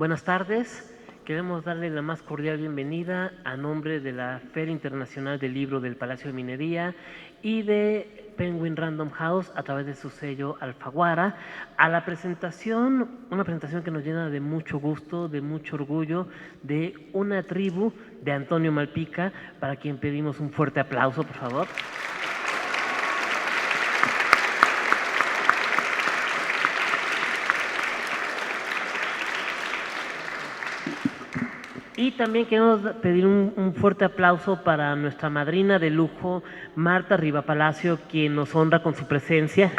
Buenas tardes. Queremos darle la más cordial bienvenida a nombre de la Feria Internacional del Libro del Palacio de Minería y de Penguin Random House a través de su sello Alfaguara a la presentación, una presentación que nos llena de mucho gusto, de mucho orgullo, de Una tribu de Antonio Malpica, para quien pedimos un fuerte aplauso, por favor. Y también queremos pedir un fuerte aplauso para nuestra madrina de lujo, Marta Rivapalacio, quien nos honra con su presencia.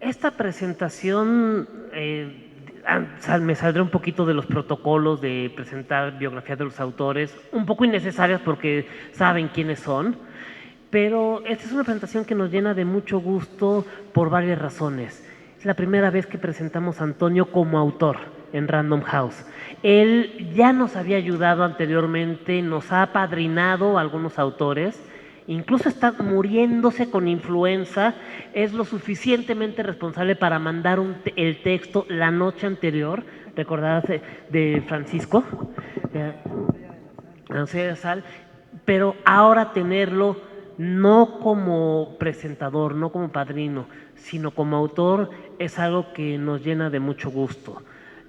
Esta presentación me saldré un poquito de los protocolos de presentar biografías de los autores, un poco innecesarias porque saben quiénes son. Pero esta es una presentación que nos llena de mucho gusto por varias razones. Es la primera vez que presentamos a Antonio como autor en Random House. Él ya nos había ayudado anteriormente, nos ha apadrinado a algunos autores, incluso está muriéndose con influenza, es lo suficientemente responsable para mandar el texto la noche anterior, ¿recordarás de Francisco? De Sal, pero ahora tenerlo no como presentador, no como padrino, sino como autor, es algo que nos llena de mucho gusto.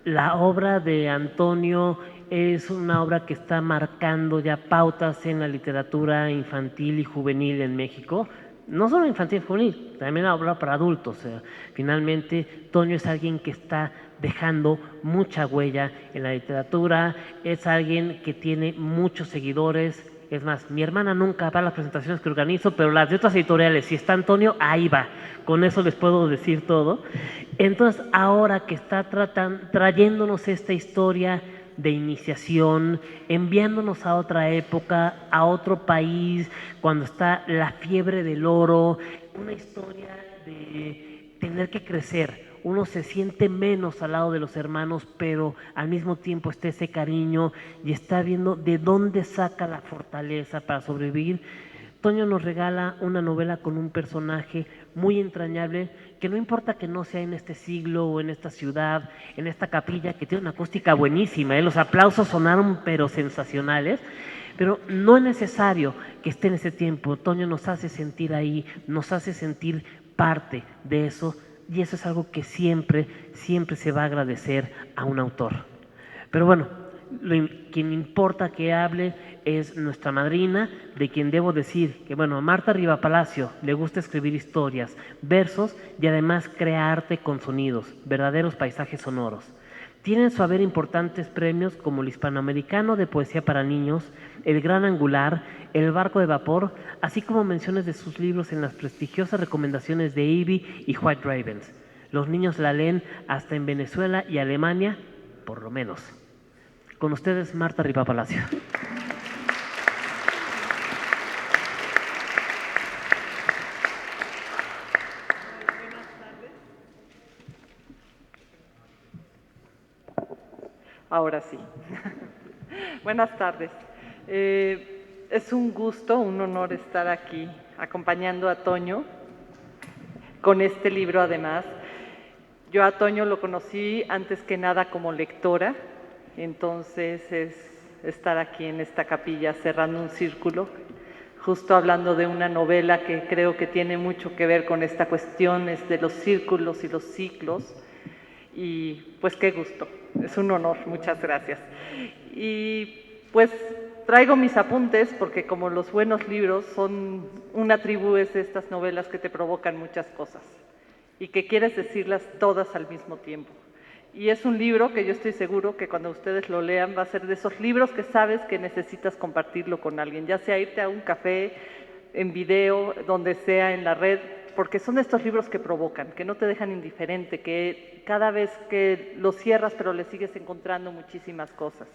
La obra de Antonio es una obra que está marcando ya pautas en la literatura infantil y juvenil en México. No solo infantil y juvenil, también la obra para adultos. Finalmente, Toño es alguien que está dejando mucha huella en la literatura, es alguien que tiene muchos seguidores. Es más, mi hermana nunca va a las presentaciones que organizo, pero las de otras editoriales, si está Antonio, ahí va. Con eso les puedo decir todo. Entonces, ahora que está trayéndonos esta historia de iniciación, enviándonos a otra época, a otro país, cuando está la fiebre del oro, una historia de tener que crecer. Uno se siente menos al lado de los hermanos, pero al mismo tiempo está ese cariño y está viendo de dónde saca la fortaleza para sobrevivir. Toño nos regala una novela con un personaje muy entrañable, que no importa que no sea en este siglo o en esta ciudad, en esta capilla, que tiene una acústica buenísima, los aplausos sonaron pero sensacionales, pero no es necesario que esté en ese tiempo. Toño nos hace sentir ahí, nos hace sentir parte de eso, y eso es algo que siempre, siempre se va a agradecer a un autor. Pero bueno, quien importa que hable es nuestra madrina, de quien debo decir que, bueno, a Marta Rivapalacio le gusta escribir historias, versos y además crear arte con sonidos, verdaderos paisajes sonoros. Tiene en su haber importantes premios como el Hispanoamericano de Poesía para Niños, el Gran Angular, el Barco de Vapor, así como menciones de sus libros en las prestigiosas recomendaciones de Ivy y White Ravens. Los niños la leen hasta en Venezuela y Alemania, por lo menos. Con ustedes, Marta Rivapalacio. Ahora sí. Buenas tardes. Es un gusto, un honor estar aquí acompañando a Toño con este libro además. Yo a Toño lo conocí antes que nada como lectora, entonces es estar aquí en esta capilla cerrando un círculo, justo hablando de una novela que creo que tiene mucho que ver con esta cuestión de los círculos y los ciclos. Y pues qué gusto, es un honor, muchas gracias. Y pues traigo mis apuntes porque como los buenos libros son Una tribu, es de estas novelas que te provocan muchas cosas y que quieres decirlas todas al mismo tiempo. Y es un libro que yo estoy seguro que cuando ustedes lo lean va a ser de esos libros que sabes que necesitas compartirlo con alguien, ya sea irte a un café, en video, donde sea, en la red, porque son estos libros que provocan, que no te dejan indiferente, que cada vez que los cierras pero le sigues encontrando muchísimas cosas.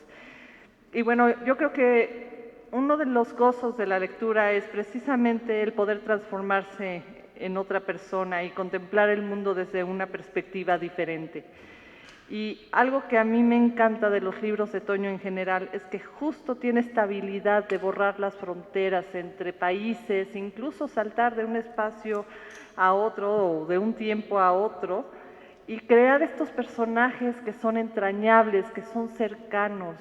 Y bueno, yo creo que uno de los gozos de la lectura es precisamente el poder transformarse en otra persona y contemplar el mundo desde una perspectiva diferente. Y algo que a mí me encanta de los libros de Toño en general es que justo tiene esta habilidad de borrar las fronteras entre países, incluso saltar de un espacio a otro o de un tiempo a otro y crear estos personajes que son entrañables, que son cercanos,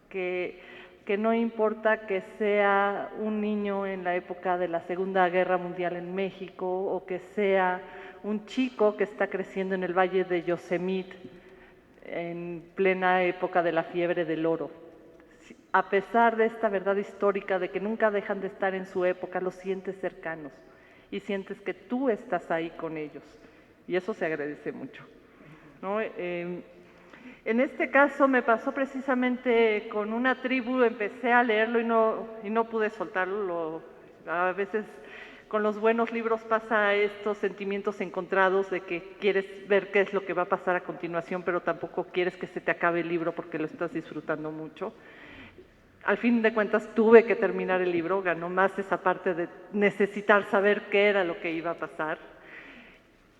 que no importa que sea un niño en la época de la Segunda Guerra Mundial en México o que sea un chico que está creciendo en el Valle de Yosemite en plena época de la fiebre del oro. A pesar de esta verdad histórica de que nunca dejan de estar en su época, los sientes cercanos y sientes que tú estás ahí con ellos. Y eso se agradece mucho, ¿no? En este caso me pasó precisamente con una tribu, empecé a leerlo y no pude soltarlo. A veces con los buenos libros pasa estos sentimientos encontrados de que quieres ver qué es lo que va a pasar a continuación, pero tampoco quieres que se te acabe el libro porque lo estás disfrutando mucho. Al fin de cuentas tuve que terminar el libro, ganó más esa parte de necesitar saber qué era lo que iba a pasar.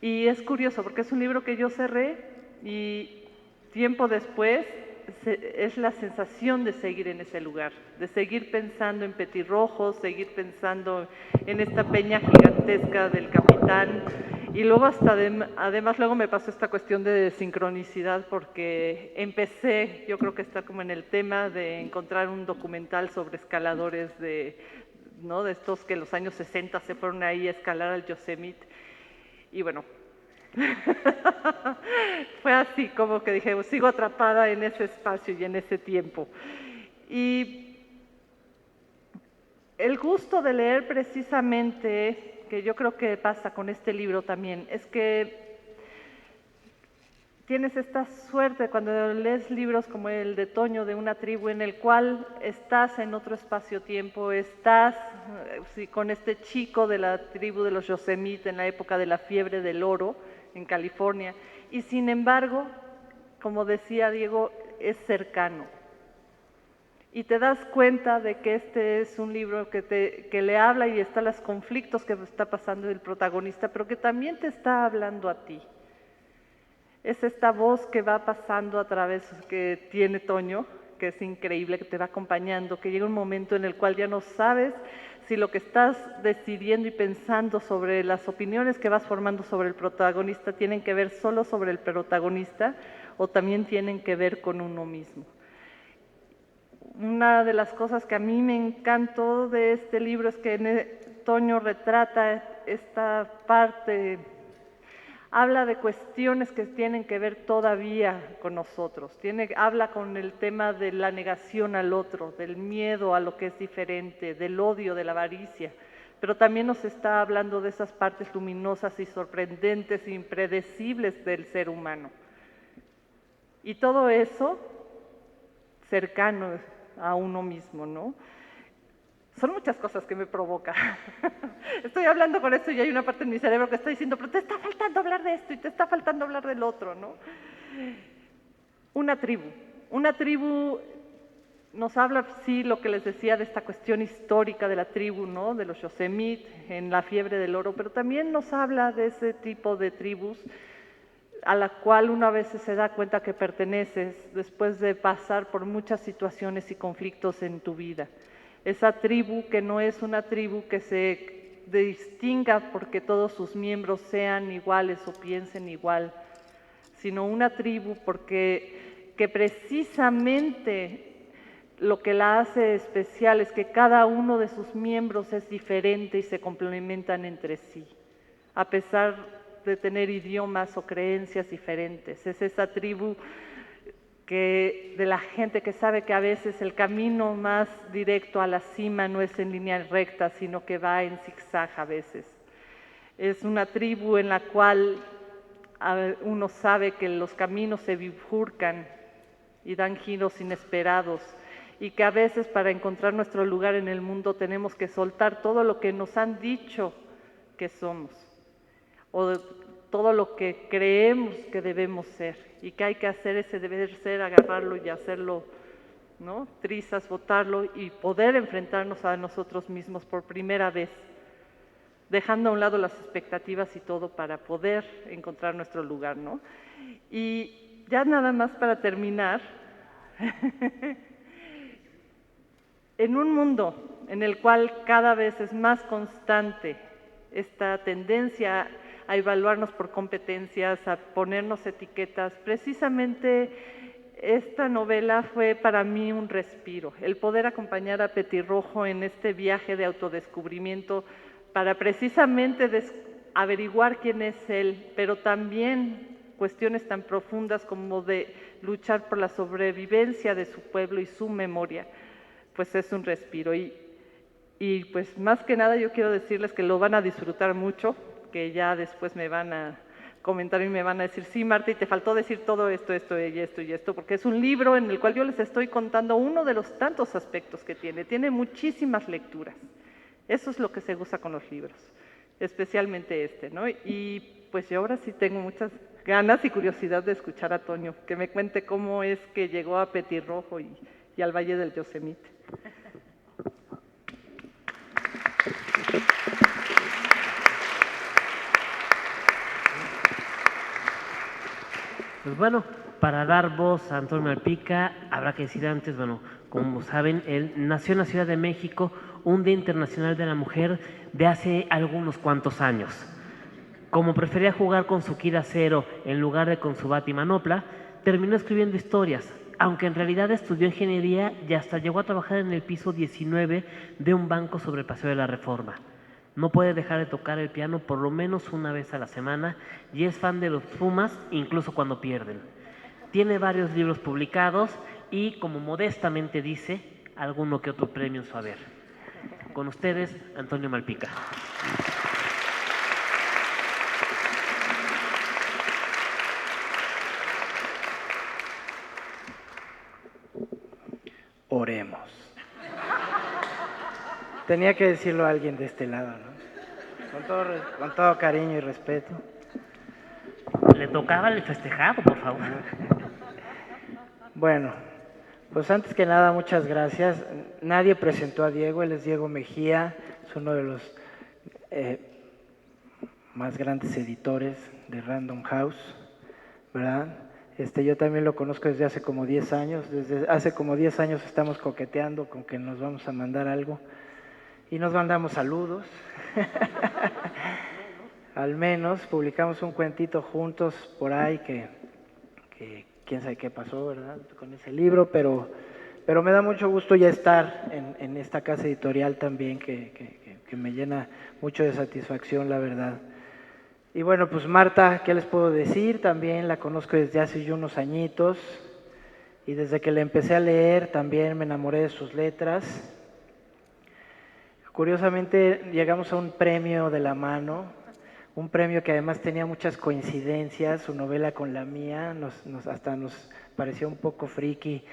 Y es curioso porque es un libro que yo cerré y tiempo después es la sensación de seguir en ese lugar, de seguir pensando en petirrojos, seguir pensando en esta peña gigantesca del capitán. Y luego además luego me pasó esta cuestión de sincronicidad porque empecé, yo creo que está como en el tema de encontrar un documental sobre escaladores ¿no? De estos que en los años 60 se fueron ahí a escalar al Yosemite. Y bueno, fue así como que dije, sigo atrapada en ese espacio y en ese tiempo. Y el gusto de leer precisamente, que yo creo que pasa con este libro también, es que tienes esta suerte cuando lees libros como el de Toño, de una tribu, en el cual estás en otro espacio-tiempo, estás con este chico de la tribu de los Yosemite en la época de la fiebre del oro en California, y sin embargo, como decía Diego, es cercano. Y te das cuenta de que este es un libro que le habla y está los conflictos que está pasando el protagonista, pero que también te está hablando a ti. Es esta voz que va pasando a través, que tiene Toño, que es increíble, que te va acompañando, que llega un momento en el cual ya no sabes si lo que estás decidiendo y pensando sobre las opiniones que vas formando sobre el protagonista tienen que ver solo sobre el protagonista o también tienen que ver con uno mismo. Una de las cosas que a mí me encantó de este libro es que Toño retrata esta parte, habla de cuestiones que tienen que ver todavía con nosotros, habla con el tema de la negación al otro, del miedo a lo que es diferente, del odio, de la avaricia, pero también nos está hablando de esas partes luminosas y sorprendentes e impredecibles del ser humano. Y todo eso cercano a uno mismo, ¿no? Son muchas cosas que me provoca. Estoy hablando con esto y hay una parte en mi cerebro que está diciendo, pero te está faltando hablar de esto y te está faltando hablar del otro, ¿no? Una tribu nos habla, sí, lo que les decía de esta cuestión histórica de la tribu, ¿no? De los Yosemite en la fiebre del oro, pero también nos habla de ese tipo de tribus a la cual una vez se da cuenta que perteneces después de pasar por muchas situaciones y conflictos en tu vida. Esa tribu que no es una tribu que se distinga porque todos sus miembros sean iguales o piensen igual, sino una tribu que precisamente lo que la hace especial es que cada uno de sus miembros es diferente y se complementan entre sí, a pesar de tener idiomas o creencias diferentes. Es esa tribu de la gente que sabe que a veces el camino más directo a la cima no es en línea recta, sino que va en zigzag a veces. Es una tribu en la cual uno sabe que los caminos se bifurcan y dan giros inesperados, y que a veces para encontrar nuestro lugar en el mundo tenemos que soltar todo lo que nos han dicho que somos, o todo lo que creemos que debemos ser, y que hay que hacer ese deber ser, agarrarlo y hacerlo, ¿no? Trizas, botarlo y poder enfrentarnos a nosotros mismos por primera vez, dejando a un lado las expectativas y todo para poder encontrar nuestro lugar, ¿no? Y ya nada más para terminar, en un mundo en el cual cada vez es más constante esta tendencia a evaluarnos por competencias, a ponernos etiquetas, precisamente esta novela fue para mí un respiro, el poder acompañar a Petirrojo en este viaje de autodescubrimiento para precisamente averiguar quién es él, pero también cuestiones tan profundas como de luchar por la sobrevivencia de su pueblo y su memoria, pues es un respiro. Y pues más que nada yo quiero decirles que lo van a disfrutar mucho, que ya después me van a comentar y me van a decir, sí, Marta, y te faltó decir todo esto, esto y esto y esto, porque es un libro en el cual yo les estoy contando uno de los tantos aspectos que tiene muchísimas lecturas. Eso es lo que se gusta con los libros, especialmente este, ¿no? Y pues yo ahora sí tengo muchas ganas y curiosidad de escuchar a Toño, que me cuente cómo es que llegó a Petirrojo y al Valle del Yosemite. Pues bueno, para dar voz a Antonio Malpica, habrá que decir antes, bueno, como saben, él nació en la Ciudad de México, un Día Internacional de la Mujer de hace algunos cuantos años. Como prefería jugar con su Kid Acero en lugar de con su bate y manopla, terminó escribiendo historias, aunque en realidad estudió ingeniería y hasta llegó a trabajar en el piso 19 de un banco sobre el Paseo de la Reforma. No puede dejar de tocar el piano por lo menos una vez a la semana y es fan de los Pumas incluso cuando pierden. Tiene varios libros publicados y, como modestamente dice, alguno que otro premio en su haber. Con ustedes, Antonio Malpica. Oremos. Tenía que decirlo a alguien de este lado, ¿no? Con todo cariño y respeto. Le tocaba el festejado, por favor. Bueno, pues antes que nada, muchas gracias. Nadie presentó a Diego, él es Diego Mejía, es uno de los más grandes editores de Random House, ¿verdad? Yo también lo conozco desde hace como 10 años. Desde hace como 10 años estamos coqueteando con que nos vamos a mandar algo y nos mandamos saludos. Al menos publicamos un cuentito juntos por ahí que quién sabe qué pasó, ¿verdad? Con ese libro, pero me da mucho gusto ya estar en esta casa editorial también que me llena mucho de satisfacción, la verdad. Y bueno, pues Marta, ¿qué les puedo decir? También la conozco desde hace ya unos añitos y desde que la empecé a leer también me enamoré de sus letras. Curiosamente llegamos a un premio de la mano, un premio que además tenía muchas coincidencias, su novela con la mía, hasta nos pareció un poco friki,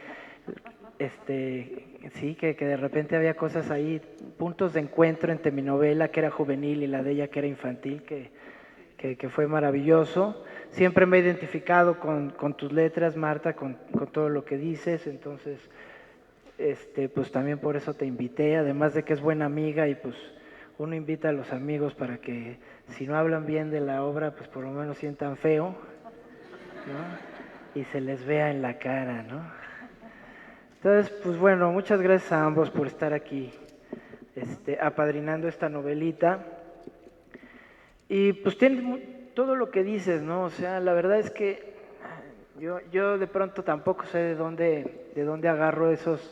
sí, que de repente había cosas ahí, puntos de encuentro entre mi novela que era juvenil y la de ella que era infantil, que fue maravilloso. Siempre me he identificado con tus letras, Marta, con todo lo que dices, entonces pues también por eso te invité, además de que es buena amiga y pues uno invita a los amigos para que si no hablan bien de la obra, pues por lo menos sientan feo, ¿no? Y se les vea en la cara, ¿no? Entonces, pues bueno, muchas gracias a ambos por estar aquí apadrinando esta novelita. Y pues tiene todo lo que dices, ¿no? O sea, la verdad es que yo de pronto tampoco sé de dónde agarro esas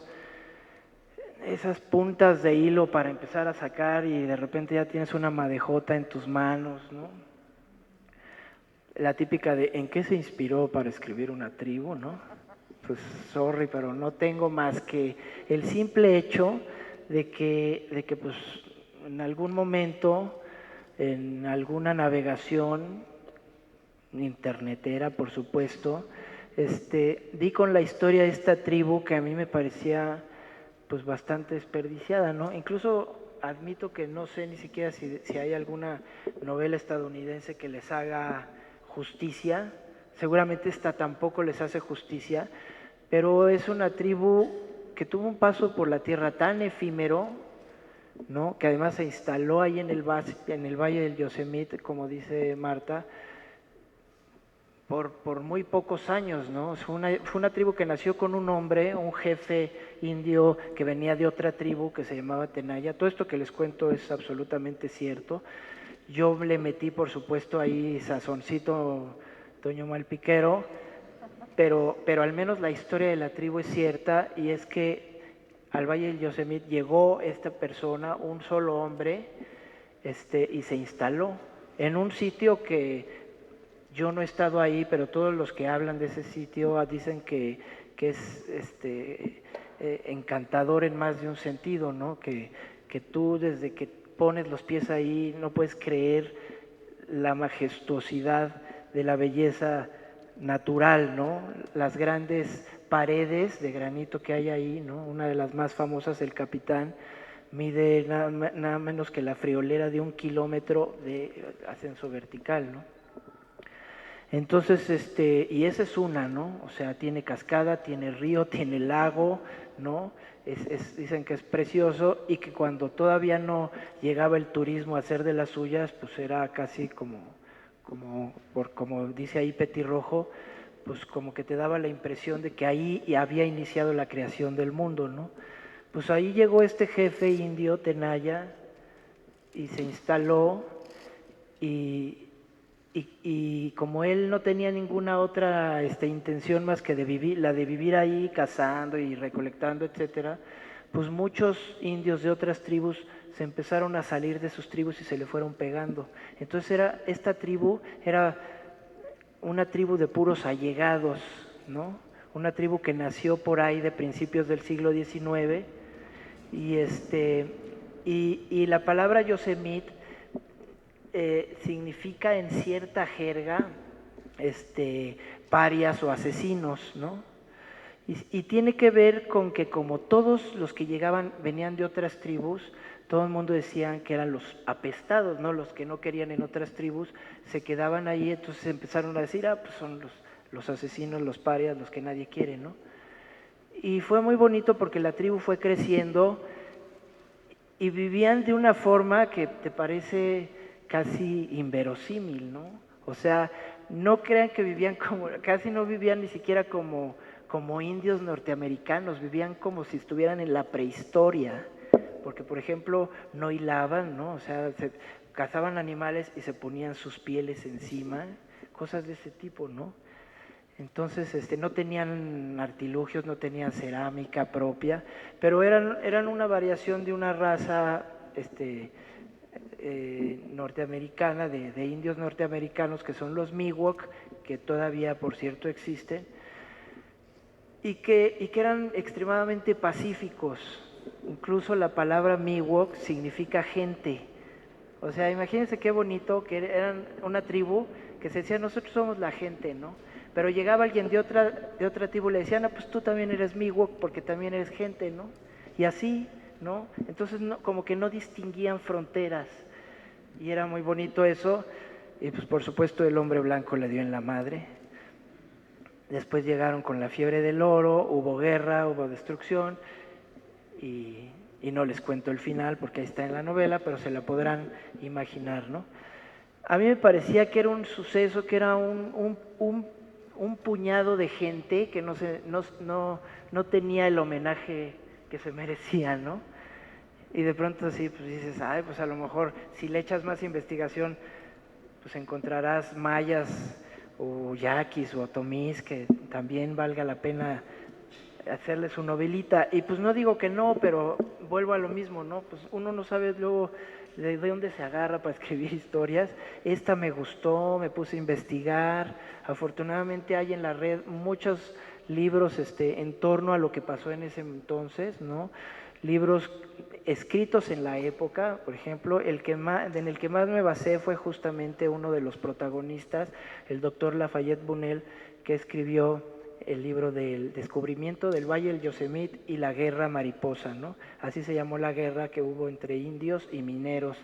puntas de hilo para empezar a sacar y de repente ya tienes una madejota en tus manos, ¿no? La típica de ¿en qué se inspiró para escribir Una tribu, no? Pues sorry, pero no tengo más que el simple hecho de que pues en algún momento, en alguna navegación internetera, por supuesto, di con la historia de esta tribu que a mí me parecía pues bastante desperdiciada, ¿no? Incluso admito que no sé ni siquiera si hay alguna novela estadounidense que les haga justicia, seguramente esta tampoco les hace justicia, pero es una tribu que tuvo un paso por la tierra tan efímero, ¿no? Que además se instaló ahí en el Valle del Yosemite, como dice Marta, por muy pocos años, ¿no? Fue una tribu que nació con un hombre, un jefe indio que venía de otra tribu que se llamaba Tenaya. Todo esto que les cuento es absolutamente cierto. Yo le metí, por supuesto, ahí sazoncito Toño Malpiquero, pero al menos la historia de la tribu es cierta, y es que al Valle del Yosemite llegó esta persona, un solo hombre, y se instaló en un sitio que yo no he estado ahí, pero todos los que hablan de ese sitio dicen que es encantador en más de un sentido, ¿no? Que tú desde que pones los pies ahí no puedes creer la majestuosidad de la belleza natural, ¿no? Las grandes paredes de granito que hay ahí, ¿no? Una de las más famosas, el Capitán, mide nada menos que la friolera de 1 kilómetro de ascenso vertical, ¿no? Entonces, y esa es una, ¿no? O sea, tiene cascada, tiene río, tiene lago, ¿no? Dicen que es precioso, y que cuando todavía no llegaba el turismo a hacer de las suyas, pues era casi como dice ahí Petirrojo, pues como que te daba la impresión de que ahí había iniciado la creación del mundo, ¿no? Pues ahí llegó este jefe indio, Tenaya, y se instaló, y como él no tenía ninguna otra intención más que la de vivir ahí cazando y recolectando, etcétera, pues muchos indios de otras tribus se empezaron a salir de sus tribus y se le fueron pegando. Entonces esta tribu era una tribu de puros allegados, ¿no? Una tribu que nació por ahí de principios del siglo XIX, y la palabra Yosemite significa en cierta jerga parias o asesinos, ¿no? Y tiene que ver con que como todos los que llegaban venían de otras tribus, todo el mundo decían que eran los apestados, ¿no? Los que no querían en otras tribus se quedaban ahí, entonces empezaron a decir, pues son los asesinos, los parias, los que nadie quiere, ¿no? Y fue muy bonito porque la tribu fue creciendo y vivían de una forma que te parece casi inverosímil, ¿no? O sea, no crean que vivían casi no vivían ni siquiera como indios norteamericanos, vivían como si estuvieran en la prehistoria, porque por ejemplo no hilaban, ¿no? O sea, cazaban animales y se ponían sus pieles encima, cosas de ese tipo, ¿no? Entonces, no tenían artilugios, no tenían cerámica propia, pero eran una variación de una raza norteamericana, de indios norteamericanos, que son los Miwok, que todavía, por cierto, existen, y que eran extremadamente pacíficos. Incluso la palabra Miwok significa gente. O sea, imagínense qué bonito, que eran una tribu que se decía, nosotros somos la gente, ¿no? Pero llegaba alguien de otra tribu y le decían, pues tú también eres Miwok porque también eres gente, ¿no? Y así, ¿no? Entonces como que no distinguían fronteras, y era muy bonito eso. Y pues por supuesto el hombre blanco le dio en la madre. Después llegaron con la fiebre del oro, hubo guerra, hubo destrucción, y no les cuento el final porque ahí está en la novela, pero se la podrán imaginar, ¿no? A mí me parecía que era un suceso, que era un puñado de gente que no tenía el homenaje que se merecía, ¿no? Y de pronto sí, pues dices, pues a lo mejor si le echas más investigación, pues encontrarás mayas o yaquis o otomís que también valga la pena hacerle su novelita. Y pues no digo que no, pero vuelvo a lo mismo, ¿no? Pues uno no sabe luego de dónde se agarra para escribir historias. Esta me gustó, me puse a investigar. Afortunadamente hay en la red muchos libros en torno a lo que pasó en ese entonces, ¿no? Libros escritos en la época, por ejemplo, en el que más me basé fue justamente uno de los protagonistas, el doctor Lafayette Bunel, que escribió el libro del descubrimiento del Valle del Yosemite y la guerra mariposa, ¿no? Así se llamó la guerra que hubo entre indios y mineros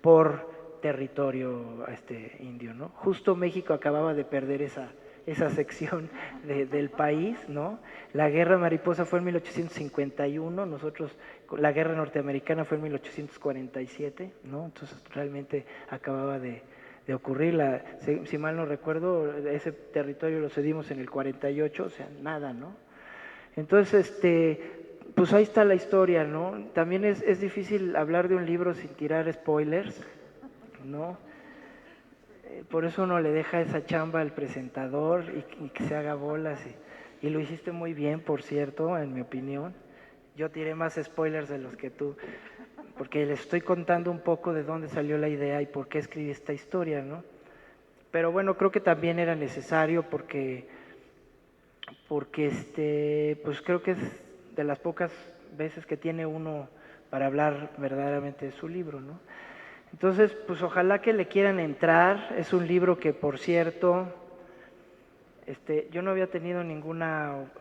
por territorio indio, ¿no? Justo México acababa de perder esa sección del país, ¿no? La guerra mariposa fue en 1851, la guerra norteamericana fue en 1847, ¿no? Entonces realmente acababa de ocurrir. Si mal no recuerdo, ese territorio lo cedimos en el 48, o sea, nada, ¿no? Entonces, pues ahí está la historia, ¿no? También es difícil hablar de un libro sin tirar spoilers, ¿no? Por eso uno le deja esa chamba al presentador y que se haga bolas. Y lo hiciste muy bien, por cierto, en mi opinión. Yo tiré más spoilers de los que tú, porque les estoy contando un poco de dónde salió la idea y por qué escribí esta historia, ¿no? Pero bueno, creo que también era necesario porque pues creo que es de las pocas veces que tiene uno para hablar verdaderamente de su libro, ¿no? Entonces, pues ojalá que le quieran entrar. Es un libro que, por cierto, yo no había tenido ninguna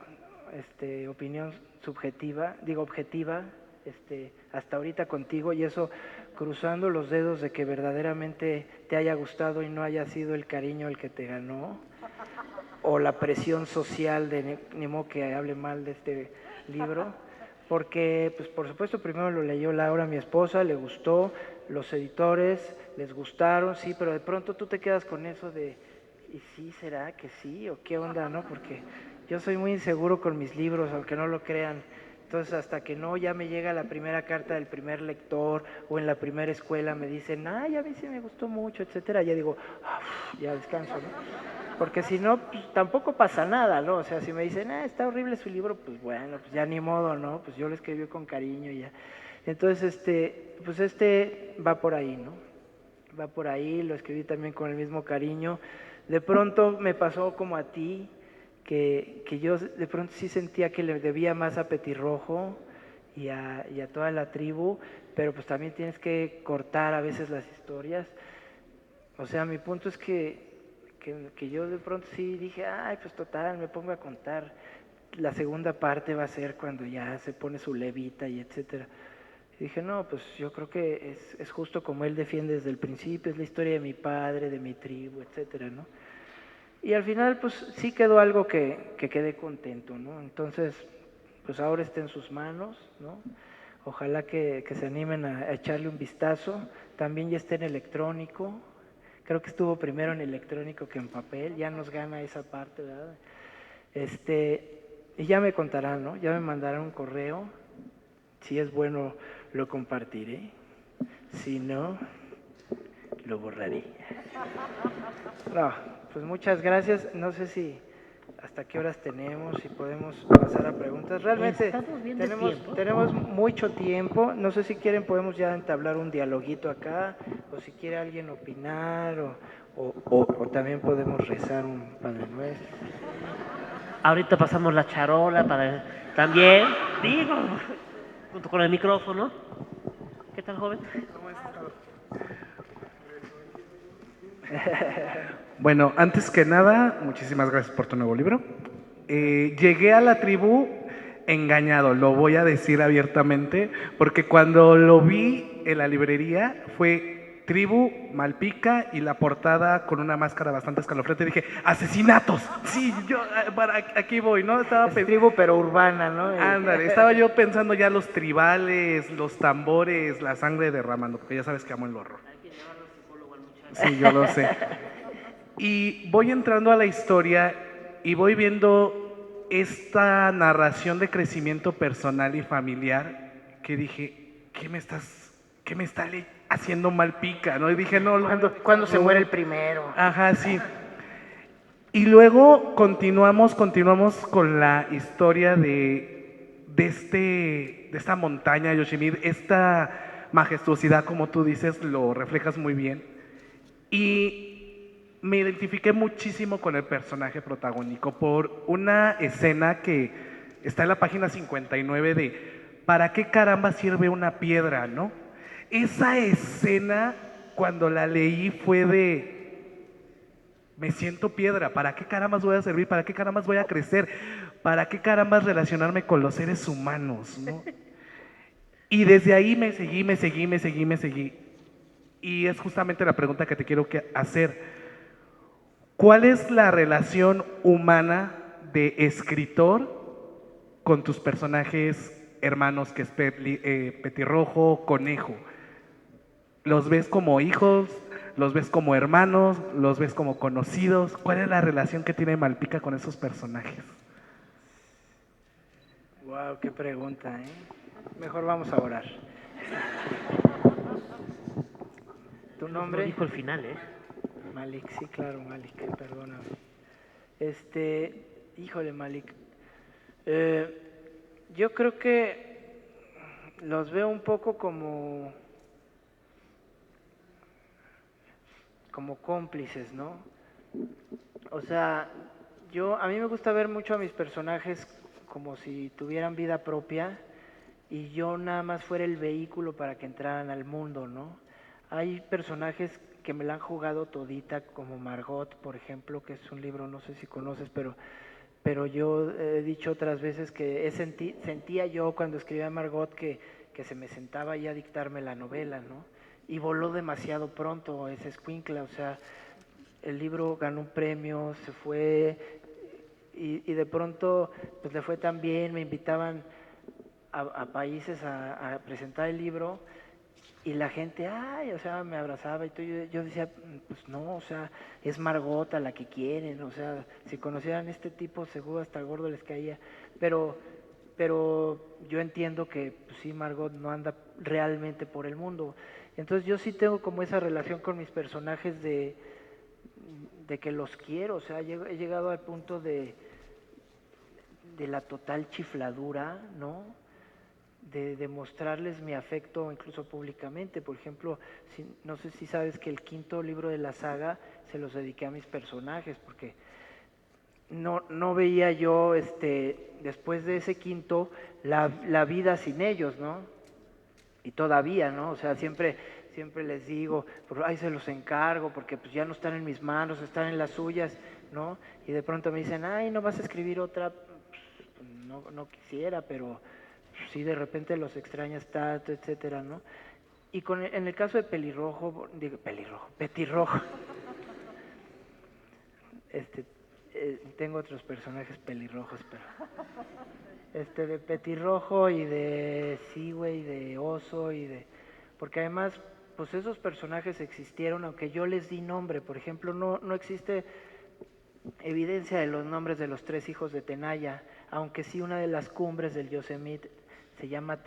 opinión subjetiva, digo objetiva, hasta ahorita contigo, y eso cruzando los dedos de que verdaderamente te haya gustado y no haya sido el cariño el que te ganó, o la presión social de ni modo que hable mal de este libro, porque pues por supuesto primero lo leyó Laura, mi esposa, le gustó, los editores les gustaron, sí, pero de pronto tú te quedas con eso de, ¿y sí será que sí o qué onda, no? Porque yo soy muy inseguro con mis libros, aunque no lo crean. Entonces, hasta que no ya me llega la primera carta del primer lector o en la primera escuela me dicen, ay, a mí sí me gustó mucho, etcétera, ya digo, ya descanso, ¿no? Porque si no, pues, tampoco pasa nada, ¿no? O sea, si me dicen, está horrible su libro, pues bueno, pues ya ni modo, ¿no? Pues yo lo escribí con cariño y ya. Entonces, pues va por ahí, ¿no? Va por ahí, lo escribí también con el mismo cariño. De pronto me pasó como a ti, que yo de pronto sí sentía que le debía más a Petirrojo y a toda la tribu, pero pues también tienes que cortar a veces las historias. O sea, mi punto es que yo de pronto sí dije, ay, pues total, me pongo a contar. La segunda parte va a ser cuando ya se pone su levita y etcétera. Y dije, no, pues yo creo que es justo como él defiende desde el principio, es la historia de mi padre, de mi tribu, etcétera, ¿no? Y al final, pues sí quedó algo que quedé contento, ¿no? Entonces, pues ahora está en sus manos, ¿no? Ojalá que se animen a echarle un vistazo. También ya está en electrónico. Creo que estuvo primero en electrónico que en papel. Ya nos gana esa parte, ¿verdad? Y ya me contarán, ¿no? Ya me mandarán un correo. Si es bueno, lo compartiré. Si no, lo borraré. No, pues muchas gracias. No sé si hasta qué horas tenemos, si podemos pasar a preguntas. Realmente Estamos bien de tiempo. tenemos mucho tiempo. No sé si quieren, podemos ya entablar un dialoguito acá, o si quiere alguien opinar, o también podemos rezar un Padre Nuestro. Ahorita pasamos la charola para también, digo, junto con el micrófono. ¿Qué tal, joven? Bueno, antes que nada, muchísimas gracias por tu nuevo libro. Llegué a la tribu engañado, lo voy a decir abiertamente, porque cuando lo vi en la librería fue Tribu, Malpica y la portada con una máscara bastante escalofriante. Dije, ¡asesinatos! Sí, yo aquí voy, ¿no? Es tribu pero urbana, ¿no? Ándale, estaba yo pensando ya los tribales, los tambores, la sangre derramando, porque ya sabes que amo el horror. Sí, yo lo sé. Y voy entrando a la historia y voy viendo esta narración de crecimiento personal y familiar que dije, ¿qué me está haciendo Malpica? ¿No? Y dije, no, ¿Cuándo se muere el primero? Ajá, sí. Y luego continuamos con la historia de esta montaña, Yoshimir, esta majestuosidad, como tú dices, lo reflejas muy bien. Y me identifiqué muchísimo con el personaje protagónico por una escena que está en la página 59 de ¿para qué caramba sirve una piedra, no? Esa escena, cuando la leí, fue de me siento piedra, ¿para qué carambas voy a servir? ¿Para qué carambas voy a crecer? ¿Para qué carambas relacionarme con los seres humanos, no? Y desde ahí me seguí. Y es justamente la pregunta que te quiero hacer. ¿Cuál es la relación humana de escritor con tus personajes hermanos, que es Petirrojo, Conejo? ¿Los ves como hijos? ¿Los ves como hermanos? ¿Los ves como conocidos? ¿Cuál es la relación que tiene Malpica con esos personajes? Wow, qué pregunta, ¿eh? Mejor vamos a orar. ¿Tu Lo nombre? dijo al final, ¿eh? Malik, sí, claro, Malik, perdóname. Híjole, Malik. Yo creo que los veo un poco como cómplices, ¿no? O sea, a mí me gusta ver mucho a mis personajes como si tuvieran vida propia y yo nada más fuera el vehículo para que entraran al mundo, ¿no? Hay personajes que me la han jugado todita, como Margot, por ejemplo, que es un libro, no sé si conoces, pero yo he dicho otras veces que sentía yo cuando escribía Margot que se me sentaba ahí a dictarme la novela, ¿no? Y voló demasiado pronto ese escuincla, o sea, el libro ganó un premio, se fue y de pronto pues le fue tan bien, me invitaban a países a presentar el libro y la gente, ay, o sea, me abrazaba y todo, yo decía, pues no, o sea, es Margot a la que quieren, o sea, si conocieran este tipo seguro hasta gordo les caía, pero, pero yo entiendo que pues sí, Margot no anda realmente por el mundo, entonces yo sí tengo como esa relación con mis personajes de que los quiero, o sea, he llegado al punto de la total chifladura, ¿no? De demostrarles mi afecto incluso públicamente. Por ejemplo, no sé si sabes que el quinto libro de la saga se los dediqué a mis personajes, porque no veía yo después de ese quinto la vida sin ellos, ¿no? Y todavía, ¿no? O sea, siempre les digo, pues, ahí se los encargo, porque pues ya no están en mis manos, están en las suyas, ¿no? Y de pronto me dicen, ay, ¿no vas a escribir otra? Pues, no quisiera, pero sí de repente los extrañas tanto, etcétera, ¿no? Y en el caso de Petirrojo, tengo otros personajes pelirrojos, pero de Petirrojo y de Sigüe y de Oso porque además pues esos personajes existieron aunque yo les di nombre. Por ejemplo, no existe evidencia de los nombres de los 3 hijos de Tenaya, aunque sí una de las cumbres del Yosemite se llama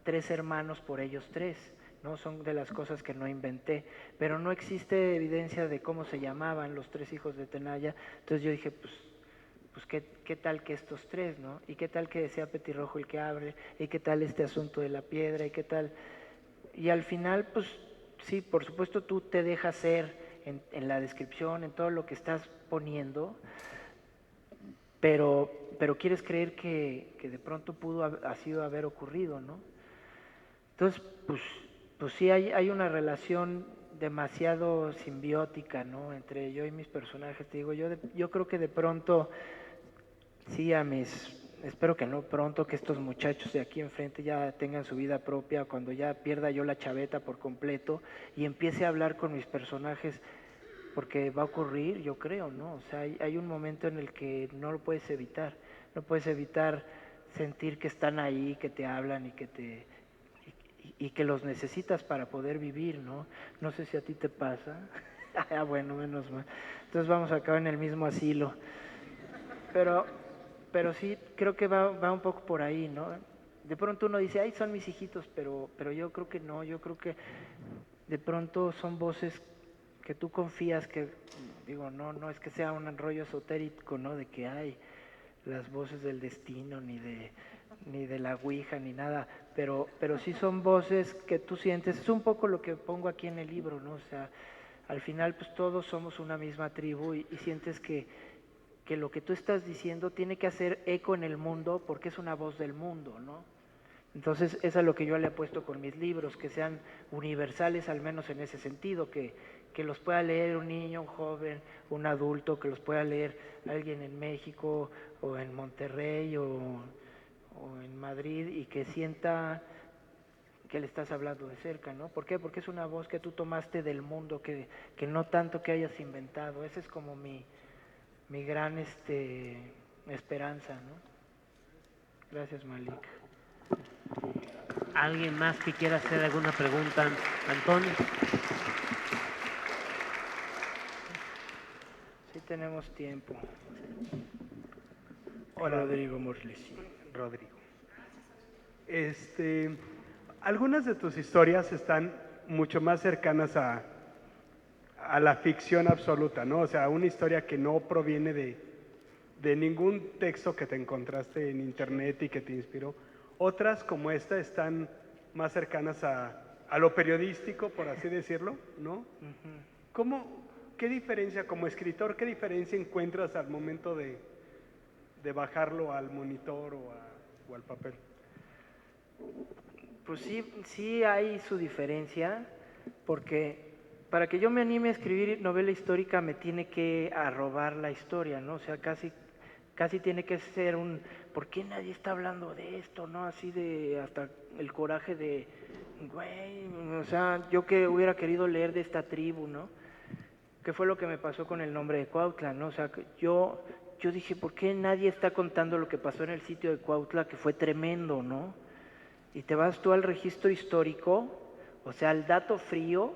Tres Hermanos por ellos tres, ¿no? Son de las cosas que no inventé, pero no existe evidencia de cómo se llamaban los 3 hijos de Tenaya. Entonces yo dije, pues ¿qué tal que estos tres, ¿no? Y qué tal que sea Petirrojo el que abre, y qué tal este asunto de la piedra, y qué tal. Y al final, pues sí, por supuesto tú te dejas ser en la descripción, en todo lo que estás poniendo, pero quieres creer que de pronto pudo así haber ocurrido, ¿no? Entonces, pues sí hay una relación demasiado simbiótica, ¿no? Entre yo y mis personajes. Te digo, yo creo que de pronto, sí, espero que no pronto, que estos muchachos de aquí enfrente ya tengan su vida propia, cuando ya pierda yo la chaveta por completo y empiece a hablar con mis personajes, porque va a ocurrir, yo creo, ¿no? O sea, hay un momento en el que no lo puedes evitar, no puedes evitar sentir que están ahí, que te hablan y que los necesitas para poder vivir, ¿no? No sé si a ti te pasa. Ah, bueno, menos mal. Entonces vamos a acabar en el mismo asilo. Pero sí, creo que va un poco por ahí, ¿no? De pronto uno dice, ay, son mis hijitos, pero yo creo que no, yo creo que de pronto son voces que tú confías que, digo, no es que sea un rollo esotérico, ¿no? De que hay las voces del destino, ni de la ouija, ni nada, pero sí son voces que tú sientes, es un poco lo que pongo aquí en el libro, ¿no? O sea, al final pues todos somos una misma tribu y sientes que lo que tú estás diciendo tiene que hacer eco en el mundo porque es una voz del mundo, ¿no? Entonces, eso es a lo que yo le apuesto con mis libros, que sean universales al menos en ese sentido, que los pueda leer un niño, un joven, un adulto, que los pueda leer alguien en México o en Monterrey o en Madrid y que sienta que le estás hablando de cerca, ¿no? ¿Por qué? Porque es una voz que tú tomaste del mundo, que no tanto que hayas inventado. Ese es como mi gran esperanza, ¿no? Gracias, Malik. ¿Alguien más que quiera hacer alguna pregunta? Antonio. tenemos tiempo. Hola, Rodrigo Morlesi. Rodrigo. Algunas de tus historias están mucho más cercanas a la ficción absoluta, ¿no? O sea, una historia que no proviene de ningún texto que te encontraste en internet y que te inspiró. Otras, como esta, están más cercanas a lo periodístico, por así decirlo, ¿no? ¿Qué diferencia, como escritor, qué diferencia encuentras al momento de bajarlo al monitor o al papel? Pues sí, sí hay su diferencia, porque para que yo me anime a escribir novela histórica me tiene que arrobar la historia, ¿no? O sea, casi tiene que ser ¿por qué nadie está hablando de esto, no? Así de, hasta el coraje de, güey, o sea, yo que hubiera querido leer de esta tribu, ¿no? ¿Qué fue lo que me pasó con el nombre de Cuautla, no? O sea, yo dije, ¿por qué nadie está contando lo que pasó en el sitio de Cuautla, que fue tremendo, ¿no? Y te vas tú al registro histórico, o sea, al dato frío,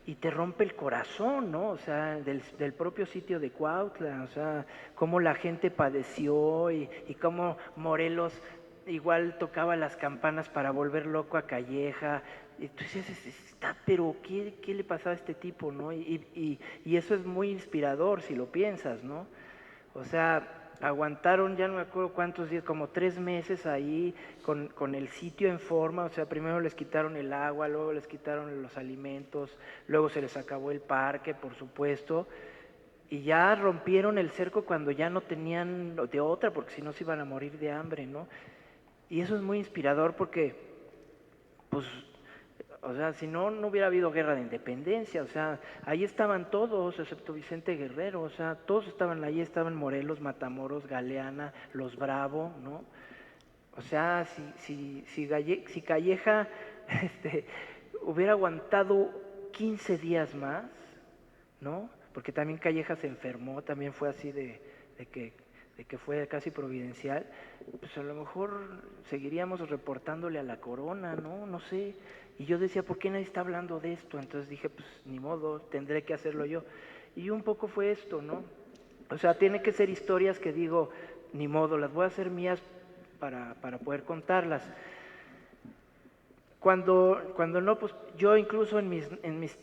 y te rompe el corazón, ¿no? O sea, del propio sitio de Cuautla, o sea, cómo la gente padeció y cómo Morelos igual tocaba las campanas para volver loco a Calleja. Y tú dices, pero ¿qué le pasaba a este tipo, no? Y eso es muy inspirador si lo piensas, ¿no? O sea, aguantaron ya no me acuerdo cuántos días, como 3 meses ahí con el sitio en forma, o sea, primero les quitaron el agua, luego les quitaron los alimentos, luego se les acabó el parque, por supuesto, y ya rompieron el cerco cuando ya no tenían de otra, porque si no se iban a morir de hambre, ¿no? Y eso es muy inspirador porque, pues, o sea, si no, no hubiera habido guerra de independencia, o sea, ahí estaban todos, excepto Vicente Guerrero, o sea, todos estaban ahí, estaban Morelos, Matamoros, Galeana, Los Bravo, ¿no? O sea, si Calleja hubiera aguantado 15 días más, ¿no? Porque también Calleja se enfermó, también fue así de que fue casi providencial, pues a lo mejor seguiríamos reportándole a la corona, ¿no? No sé. Y yo decía, ¿por qué nadie está hablando de esto? Entonces dije, pues ni modo, tendré que hacerlo yo. Y un poco fue esto, ¿no? O sea, tiene que ser historias que digo, ni modo, las voy a hacer mías para poder contarlas. Cuando no, pues yo incluso en mis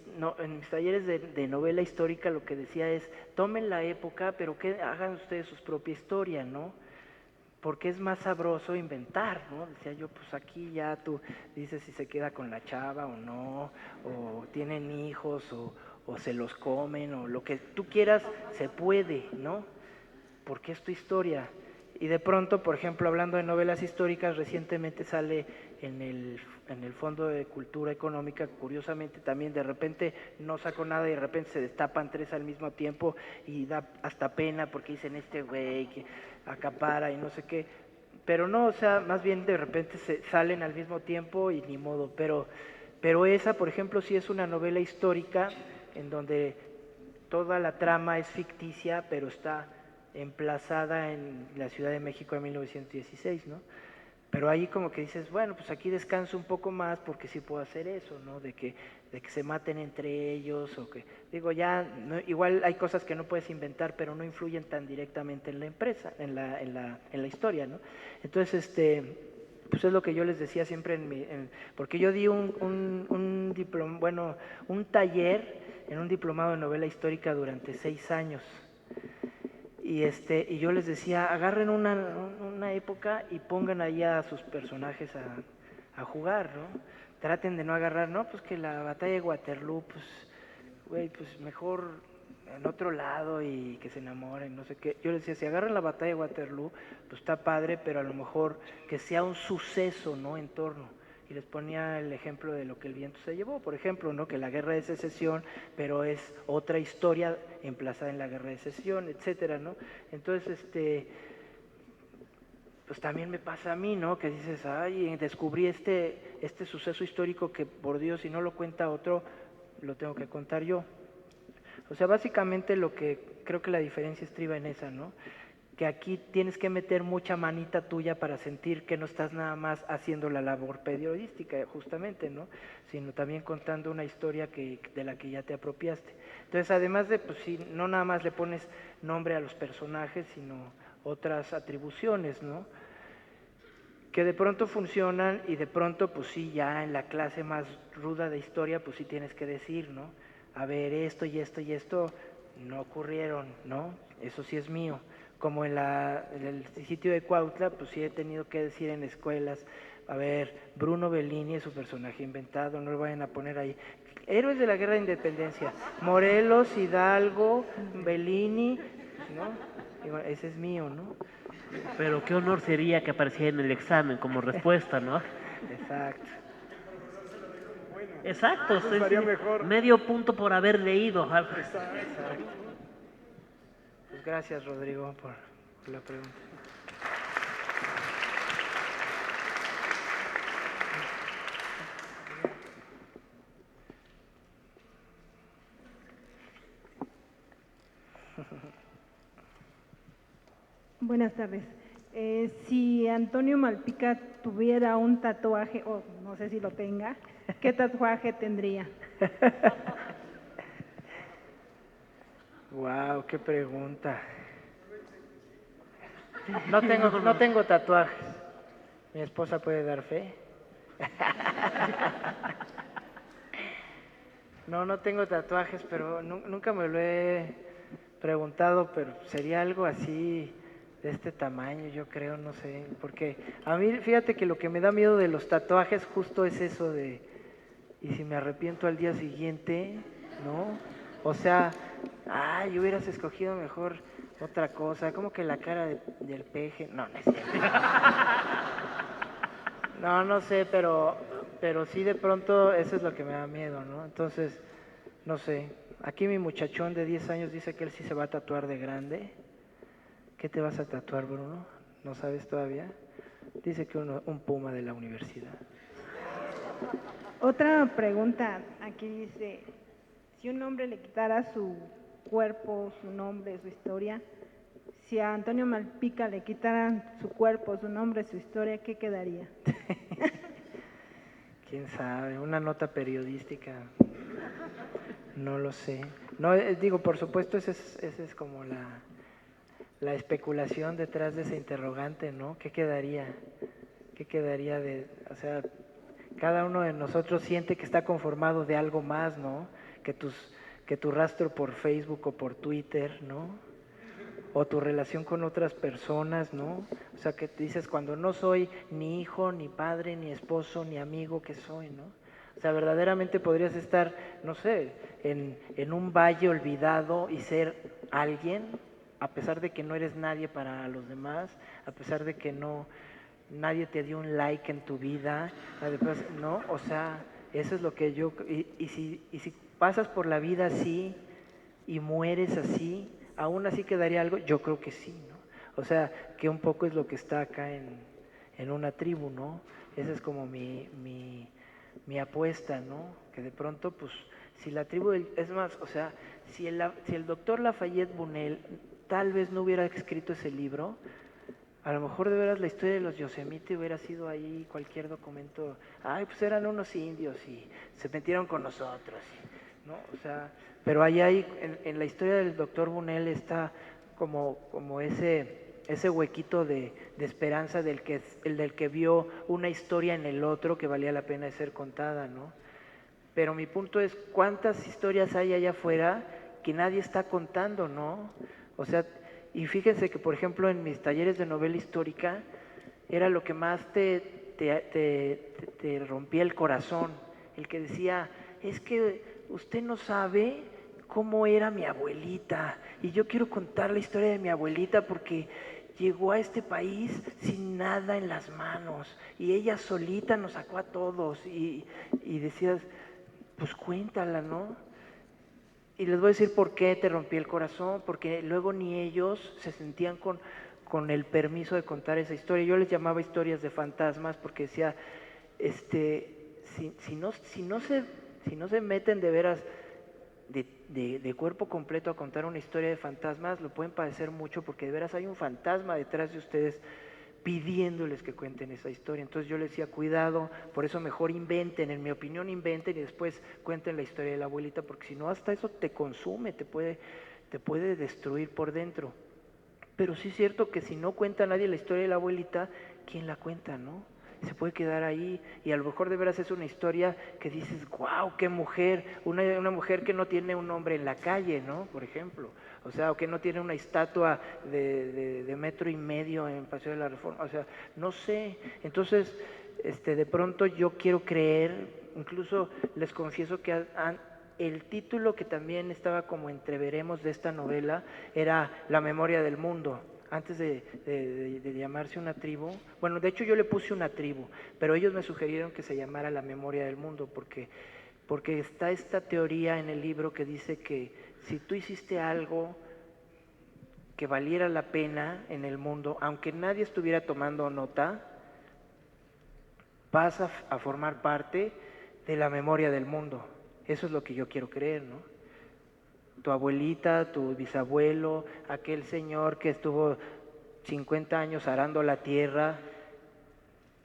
talleres de novela histórica lo que decía es, tomen la época, pero que hagan ustedes su propia historia, ¿no? Porque es más sabroso inventar, ¿no? Decía yo, pues aquí ya tú dices si se queda con la chava o no, o tienen hijos, o se los comen, o lo que tú quieras, se puede, ¿no? Porque es tu historia. Y de pronto, por ejemplo, hablando de novelas históricas, recientemente sale en el Fondo de Cultura Económica, curiosamente también de repente no saco nada y de repente se destapan 3 al mismo tiempo y da hasta pena porque dicen este güey que acapara y no sé qué. Pero no, o sea, más bien de repente se salen al mismo tiempo y ni modo. Pero esa, por ejemplo, sí es una novela histórica en donde toda la trama es ficticia, pero está emplazada en la Ciudad de México de 1916, ¿no? Pero ahí como que dices, bueno, pues aquí descanso un poco más porque sí puedo hacer eso, ¿no? De que se maten entre ellos o que, digo, ya, no, igual hay cosas que no puedes inventar, pero no influyen tan directamente en la empresa, en la historia, ¿no? Entonces, pues es lo que yo les decía siempre porque yo di un taller en un diplomado de novela histórica durante 6 años. Y yo les decía, agarren una época y pongan ahí a sus personajes a jugar, ¿no? Traten de no agarrar, no, pues que la batalla de Waterloo, pues, güey, pues mejor en otro lado y que se enamoren, no sé qué. Yo les decía, si agarran la batalla de Waterloo, pues está padre, pero a lo mejor que sea un suceso, ¿no? En torno. Y les ponía el ejemplo de lo que el viento se llevó, por ejemplo, ¿no? Que la guerra de secesión, pero es otra historia emplazada en la guerra de secesión, etcétera, ¿no? Entonces, pues también me pasa a mí, ¿no? Que dices, ay, descubrí este suceso histórico que, por Dios, si no lo cuenta otro, lo tengo que contar yo. O sea, básicamente lo que creo que la diferencia estriba en esa, ¿no? que aquí tienes que meter mucha manita tuya para sentir que no estás nada más haciendo la labor periodística, justamente, ¿no? Sino también contando una historia de la que ya te apropiaste. Entonces, además de, pues sí, no nada más le pones nombre a los personajes, sino otras atribuciones, ¿no? Que de pronto funcionan y de pronto, pues sí, ya en la clase más ruda de historia, pues sí tienes que decir, ¿no? A ver, esto y esto y esto no ocurrieron, ¿no? Eso sí es mío. Como en el sitio de Cuautla, pues sí he tenido que decir en escuelas, a ver, Bruno Bellini es su personaje inventado, no lo vayan a poner ahí. Héroes de la Guerra de Independencia, Morelos, Hidalgo, Bellini, ¿no? Digo, ese es mío, ¿no? Pero qué honor sería que apareciera en el examen como respuesta, ¿no? Exacto. Exacto, Eso estaría mejor. medio punto por haber leído. Pues gracias, Rodrigo, por la pregunta. Buenas tardes. Si Antonio Malpica tuviera un tatuaje, o no sé si lo tenga, ¿qué tatuaje tendría? Wow, qué pregunta. No tengo tatuajes. Mi esposa puede dar fe. No tengo tatuajes, pero nunca me lo he preguntado, pero sería algo así de este tamaño, yo creo, no sé, porque a mí, fíjate que lo que me da miedo de los tatuajes justo es eso de, y si me arrepiento al día siguiente, ¿no? O sea, ay, hubieras escogido mejor otra cosa, como que la cara del peje, no es cierto. No sé, pero sí de pronto eso es lo que me da miedo, ¿no? Entonces, no sé, aquí mi muchachón de 10 años dice que él sí se va a tatuar de grande. ¿Qué te vas a tatuar, Bruno? ¿No sabes todavía? Dice que un puma de la universidad. Otra pregunta, aquí dice, si un hombre le quitara su cuerpo, su nombre, su historia, si a Antonio Malpica le quitaran su cuerpo, su nombre, su historia, ¿qué quedaría? ¿Quién sabe? Una nota periodística. No lo sé. No, digo, por supuesto, esa es como la especulación detrás de ese interrogante, ¿no? ¿Qué quedaría? ¿Qué quedaría de, o sea, cada uno de nosotros siente que está conformado de algo más, ¿no? Que tu rastro por Facebook o por Twitter, ¿no? O tu relación con otras personas, ¿no? O sea, que te dices, cuando no soy ni hijo, ni padre, ni esposo, ni amigo, ¿qué soy, no? O sea, verdaderamente podrías estar, no sé, en un valle olvidado y ser alguien, a pesar de que no eres nadie para los demás, a pesar de que nadie te dio un like en tu vida, además, ¿no? O sea, eso es lo que yo, y si pasas por la vida así y mueres así, aún así quedaría algo, yo creo que sí, ¿no? O sea, que un poco es lo que está acá en una tribu, ¿no? Esa es como mi apuesta, ¿no? Que de pronto, pues, si la tribu, es más, o sea, si el doctor Lafayette Bunel tal vez no hubiera escrito ese libro, a lo mejor de veras la historia de los Yosemite hubiera sido ahí cualquier documento, ay, pues eran unos indios y se metieron con nosotros, ¿no? O sea, pero ahí hay, en la historia del doctor Bunel está como ese huequito de esperanza del que vio una historia en el otro que valía la pena de ser contada, ¿no? Pero mi punto es, ¿cuántas historias hay allá afuera que nadie está contando, ¿no? O sea, y fíjense que, por ejemplo, en mis talleres de novela histórica, era lo que más te rompía el corazón, el que decía, es que usted no sabe cómo era mi abuelita, y yo quiero contar la historia de mi abuelita porque llegó a este país sin nada en las manos, y ella solita nos sacó a todos, y decías, pues cuéntala, ¿no? Y les voy a decir por qué te rompí el corazón, porque luego ni ellos se sentían con el permiso de contar esa historia. Yo les llamaba historias de fantasmas porque decía, si no se meten de veras de cuerpo completo a contar una historia de fantasmas, lo pueden padecer mucho porque de veras hay un fantasma detrás de ustedes pidiéndoles que cuenten esa historia. Entonces yo les decía, cuidado, por eso mejor inventen, en mi opinión inventen y después cuenten la historia de la abuelita, porque si no hasta eso te consume, te puede destruir por dentro. Pero sí es cierto que si no cuenta nadie la historia de la abuelita, ¿quién la cuenta, no? Se puede quedar ahí y a lo mejor de veras es una historia que dices, wow, qué mujer, una mujer que no tiene un nombre en la calle, ¿no? Por ejemplo, o sea, o que no tiene una estatua de 1.5 metros en Paseo de la Reforma, o sea, no sé. Entonces, de pronto yo quiero creer, incluso les confieso que el título que también estaba como entreveremos de esta novela era La memoria del mundo. Antes de llamarse una tribu, bueno, de hecho yo le puse una tribu, pero ellos me sugirieron que se llamara La memoria del mundo, porque está esta teoría en el libro que dice que si tú hiciste algo que valiera la pena en el mundo, aunque nadie estuviera tomando nota, vas a formar parte de la memoria del mundo. Eso es lo que yo quiero creer, ¿no? Tu abuelita, tu bisabuelo, aquel señor que estuvo 50 años arando la tierra,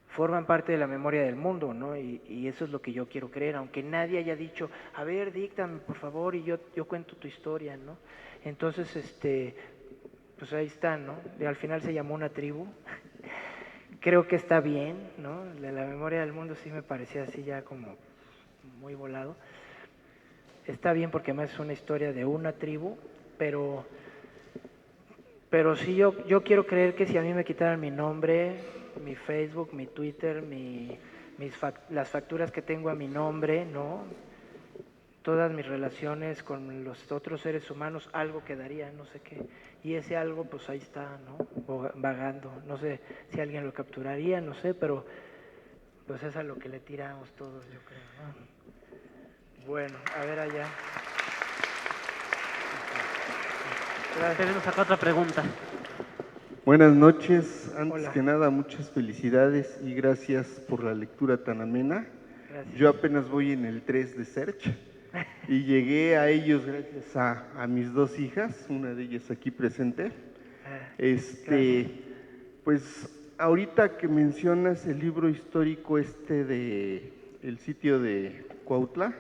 forman parte de la memoria del mundo, ¿no? Y eso es lo que yo quiero creer, aunque nadie haya dicho, a ver, díctame, por favor, y yo cuento tu historia, ¿no? Entonces, pues ahí está, ¿no? Y al final se llamó una tribu. Creo que está bien, ¿no? De la memoria del mundo sí me parecía así ya como muy volado. Está bien porque además es una historia de una tribu, pero sí yo quiero creer que si a mí me quitaran mi nombre, mi Facebook, mi Twitter, las facturas que tengo a mi nombre, ¿no? Todas mis relaciones con los otros seres humanos, algo quedaría, no sé qué. Y ese algo, pues ahí está, ¿no? Vagando. No sé si alguien lo capturaría, no sé, pero pues es a lo que le tiramos todos, yo creo, ¿no? Bueno, a ver allá. Tenemos acá otra pregunta. Buenas noches. Antes Hola. que nada, muchas felicidades y gracias por la lectura tan amena. Gracias. Yo apenas voy en el 3 de Search y llegué a ellos gracias a mis dos hijas, una de ellas aquí presente. Gracias. Pues ahorita que mencionas el libro histórico de el sitio de Cuautla,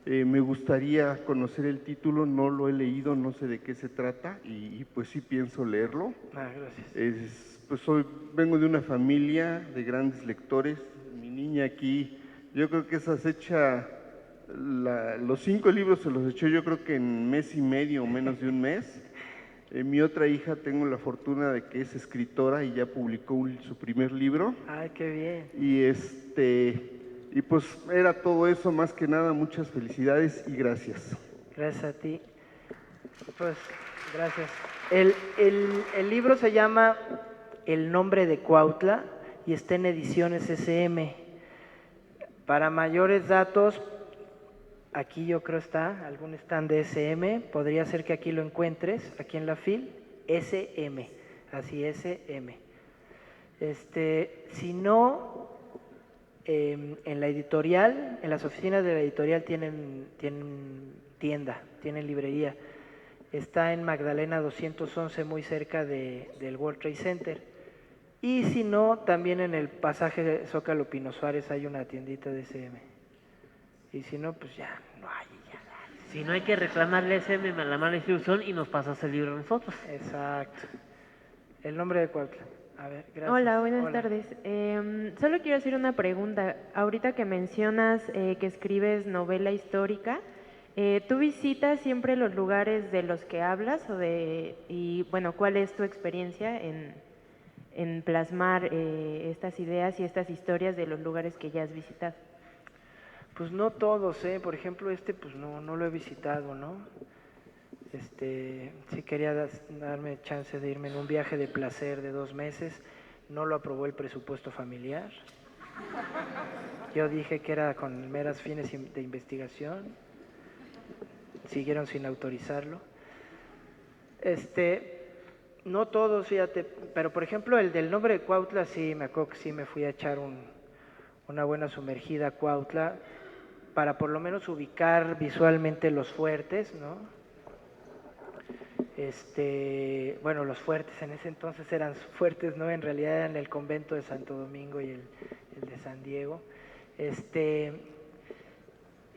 me gustaría conocer el título, no lo he leído, no sé de qué se trata y pues sí pienso leerlo. Gracias. Pues vengo de una familia de grandes lectores, mi niña aquí, yo creo que esa se echa, los 5 libros se los echó yo creo que en mes y medio o menos de un mes. Mi otra hija tengo la fortuna de que es escritora y ya publicó su primer libro. Ay, qué bien. Y pues era todo eso, más que nada, muchas felicidades y gracias. Gracias a ti. Pues, gracias. El libro se llama El nombre de Cuautla y está en Ediciones SM. Para mayores datos, aquí yo creo está, algún stand de SM, podría ser que aquí lo encuentres, aquí en la FIL, SM, así SM. Si no, en la editorial, en las oficinas de la editorial tienen tienda, tienen librería. Está en Magdalena 211, muy cerca del World Trade Center. Y si no, también en el pasaje de Zócalo Pino Suárez hay una tiendita de SM. Y si no, pues ya no hay. Si no, hay que reclamarle ese la mala institución y nos pasas el libro a nosotros. Exacto. El nombre de Cuautla. A ver, gracias. Hola, buenas tardes. Solo quiero hacer una pregunta. Ahorita que mencionas que escribes novela histórica, ¿tú visitas siempre los lugares de los que hablas y bueno, cuál es tu experiencia en plasmar estas ideas y estas historias de los lugares que ya has visitado? Pues no todos, por ejemplo pues no lo he visitado, ¿no? Sí quería darme chance de irme en un viaje de placer de 2 meses, no lo aprobó el presupuesto familiar. Yo dije que era con meras fines de investigación, siguieron sin autorizarlo. No todos, fíjate, pero por ejemplo el del nombre de Cuautla sí, me acuerdo que sí me fui a echar una buena sumergida a Cuautla. para por lo menos ubicar visualmente los fuertes, ¿no? Bueno, los fuertes en ese entonces eran fuertes, ¿no? En realidad eran el convento de Santo Domingo y el de San Diego.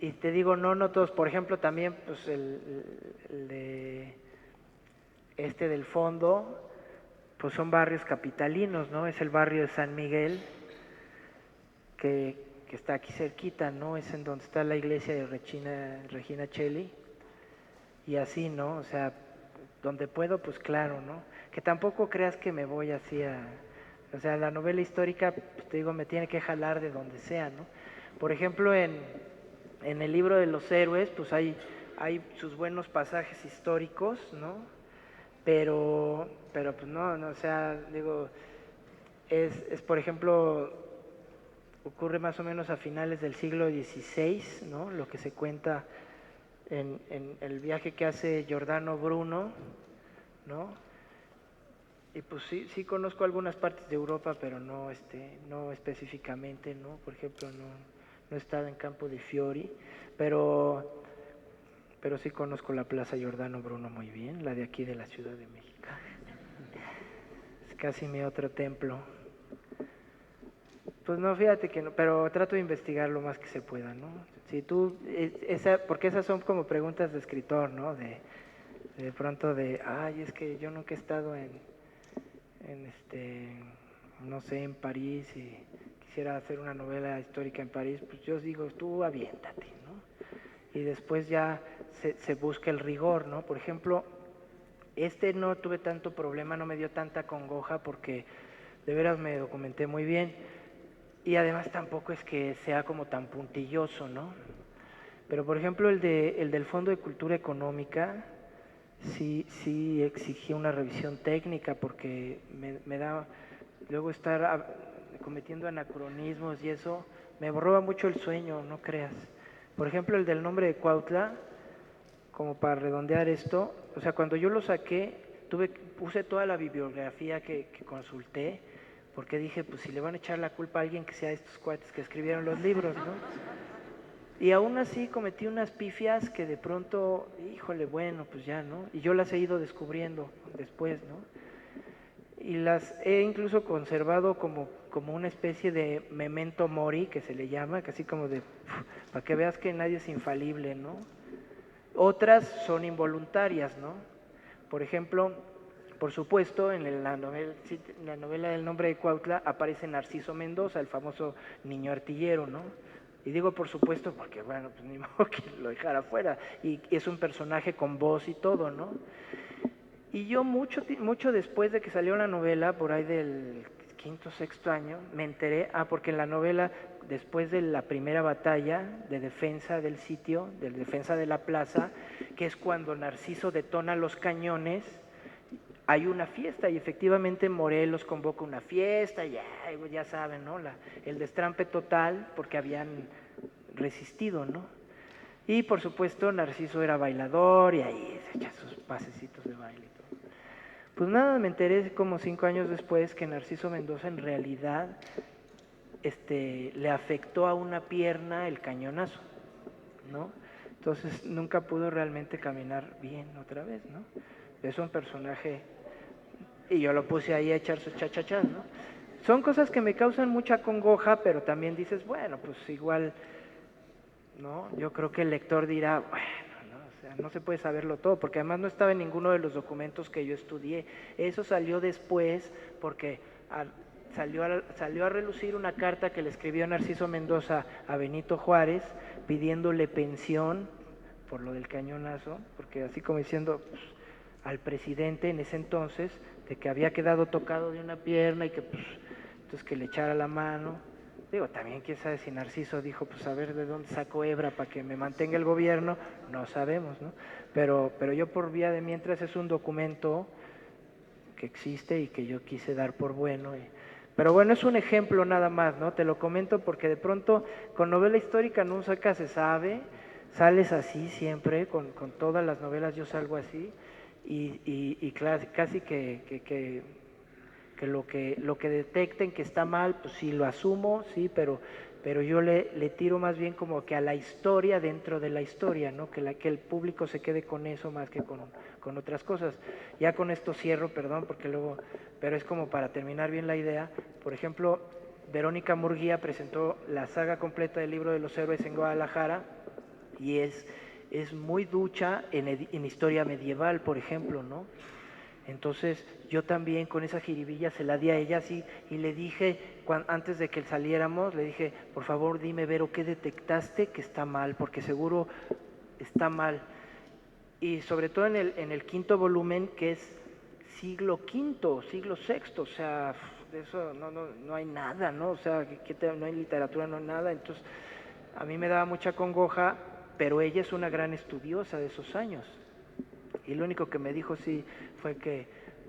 Y te digo, no todos, por ejemplo, también pues el de del fondo, pues son barrios capitalinos, ¿no? Es el barrio de San Miguel, que está aquí cerquita, ¿no? Es en donde está la iglesia de Regina Coeli, y así, ¿no? O sea, donde puedo, pues claro, ¿no? Que tampoco creas que me voy así o sea, la novela histórica, pues te digo, me tiene que jalar de donde sea, ¿no? Por ejemplo, en el libro de los héroes, pues hay sus buenos pasajes históricos, ¿no? Pero pues no, o sea, digo, es por ejemplo, ocurre más o menos a finales del siglo XVI, ¿no? Lo que se cuenta en el viaje que hace Giordano Bruno, ¿no? Y pues sí conozco algunas partes de Europa, pero no específicamente, ¿no? Por ejemplo, no he estado en Campo de Fiori, pero sí conozco la Plaza Giordano Bruno muy bien, la de aquí de la Ciudad de México. Es casi mi otro templo. Pues no, fíjate que no, pero trato de investigar lo más que se pueda, ¿no? Si tú, porque esas son como preguntas de escritor, ¿no? De pronto ay, es que yo nunca he estado no sé, en París y quisiera hacer una novela histórica en París, pues yo digo, tú aviéntate, ¿no? Y después ya se busca el rigor, ¿no? Por ejemplo, no tuve tanto problema, no me dio tanta congoja porque de veras me documenté muy bien y además tampoco es que sea como tan puntilloso, ¿no? Pero por ejemplo el del Fondo de Cultura Económica sí exigí una revisión técnica porque me da, luego estar cometiendo anacronismos y eso me roba mucho el sueño, no creas. Por ejemplo, el del nombre de Cuautla, como para redondear esto, o sea, cuando yo lo saqué, puse toda la bibliografía que consulté, porque dije, pues si le van a echar la culpa a alguien que sea estos cuates que escribieron los libros, ¿no? Y aún así cometí unas pifias que de pronto, híjole, bueno, pues ya, ¿no? Y yo las he ido descubriendo después, ¿no? Y las he incluso conservado como una especie de memento mori, que se le llama, casi como para que veas que nadie es infalible, ¿no? Otras son involuntarias, ¿no? Por ejemplo, por supuesto, en la novela del nombre de Cuautla aparece Narciso Mendoza, el famoso niño artillero, ¿no? Y digo por supuesto porque, bueno, pues ni modo que lo dejara fuera. Y es un personaje con voz y todo, ¿no? Y yo mucho después de que salió la novela, por ahí del quinto, sexto año, me enteré, porque en la novela, después de la primera batalla de defensa del sitio, de defensa de la plaza, que es cuando Narciso detona los cañones, hay una fiesta y efectivamente Morelos convoca una fiesta, ya saben, ¿no? El destrampe total porque habían resistido, ¿no? Y por supuesto Narciso era bailador y ahí se echa sus pasecitos de baile y todo. Pues nada, me enteré como 5 años después que Narciso Mendoza en realidad le afectó a una pierna el cañonazo, ¿no? Entonces nunca pudo realmente caminar bien otra vez, ¿no? Es un personaje, y yo lo puse ahí a echar sus chachachas, ¿no? Son cosas que me causan mucha congoja, pero también dices, bueno, pues igual, ¿no? Yo creo que el lector dirá, bueno, ¿no? O sea, no se puede saberlo todo, porque además no estaba en ninguno de los documentos que yo estudié. Eso salió después porque salió a relucir una carta que le escribió Narciso Mendoza a Benito Juárez pidiéndole pensión por lo del cañonazo, porque así como diciendo pues, al presidente en ese entonces de que había quedado tocado de una pierna y que pues entonces que le echara la mano. Digo, también quién sabe si Narciso dijo, pues a ver de dónde saco hebra para que me mantenga el gobierno, no sabemos, ¿no? Pero yo por vía de mientras es un documento que existe y que yo quise dar por bueno. Pero bueno, es un ejemplo nada más, ¿no? Te lo comento porque de pronto con novela histórica nunca se sabe, sales así siempre, con todas las novelas yo salgo así, y casi que lo que detecten que está mal, pues sí lo asumo, sí, pero yo le tiro más bien como que a la historia dentro de la historia, ¿no? Que el público se quede con eso más que con otras cosas. Ya con esto cierro, perdón, porque luego, pero es como para terminar bien la idea. Por ejemplo, Verónica Murguía presentó la saga completa del Libro de los Héroes en Guadalajara y es muy ducha en historia medieval, por ejemplo, ¿no? Entonces yo también con esa jiribilla se la di a ella así y le dije, antes de que saliéramos, le dije, por favor dime, Vero, ¿qué detectaste que está mal? Porque seguro está mal. Y sobre todo en el quinto volumen, que es siglo V, siglo VI, o sea, de eso no hay nada, ¿no? O sea, no hay literatura, no hay nada. Entonces a mí me daba mucha congoja, pero ella es una gran estudiosa de esos años. Y lo único que me dijo sí fue que,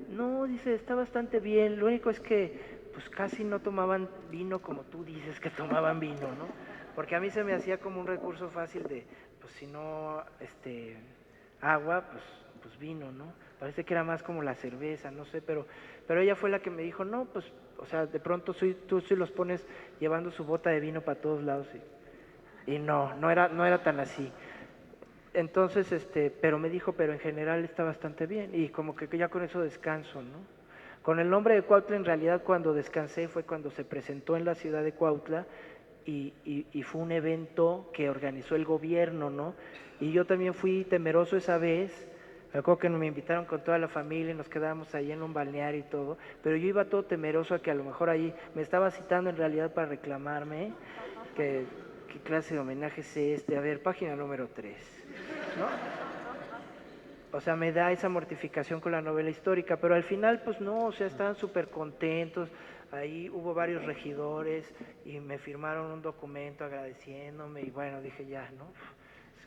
no, dice, está bastante bien, lo único es que pues casi no tomaban vino como tú dices que tomaban vino, ¿no? Porque a mí se me hacía como un recurso fácil de, pues si no, agua, pues vino, ¿no? Parece que era más como la cerveza, no sé, pero ella fue la que me dijo, no, pues, o sea, de pronto tú sí los pones llevando su bota de vino para todos lados y no era tan así. Entonces, pero me dijo, pero en general está bastante bien y como que ya con eso descanso, ¿no? Con el nombre de Cuautla, en realidad cuando descansé fue cuando se presentó en la ciudad de Cuautla y fue un evento que organizó el gobierno, ¿no? Y yo también fui temeroso esa vez, me acuerdo que me invitaron con toda la familia y nos quedábamos ahí en un balneario y todo, pero yo iba todo temeroso a que a lo mejor ahí me estaba citando en realidad para reclamarme que qué clase de homenaje es este, a ver, página número 3, ¿no? O sea, me da esa mortificación con la novela histórica, pero al final pues no, o sea, estaban súper contentos, ahí hubo varios regidores y me firmaron un documento agradeciéndome y bueno, dije ya, ¿no?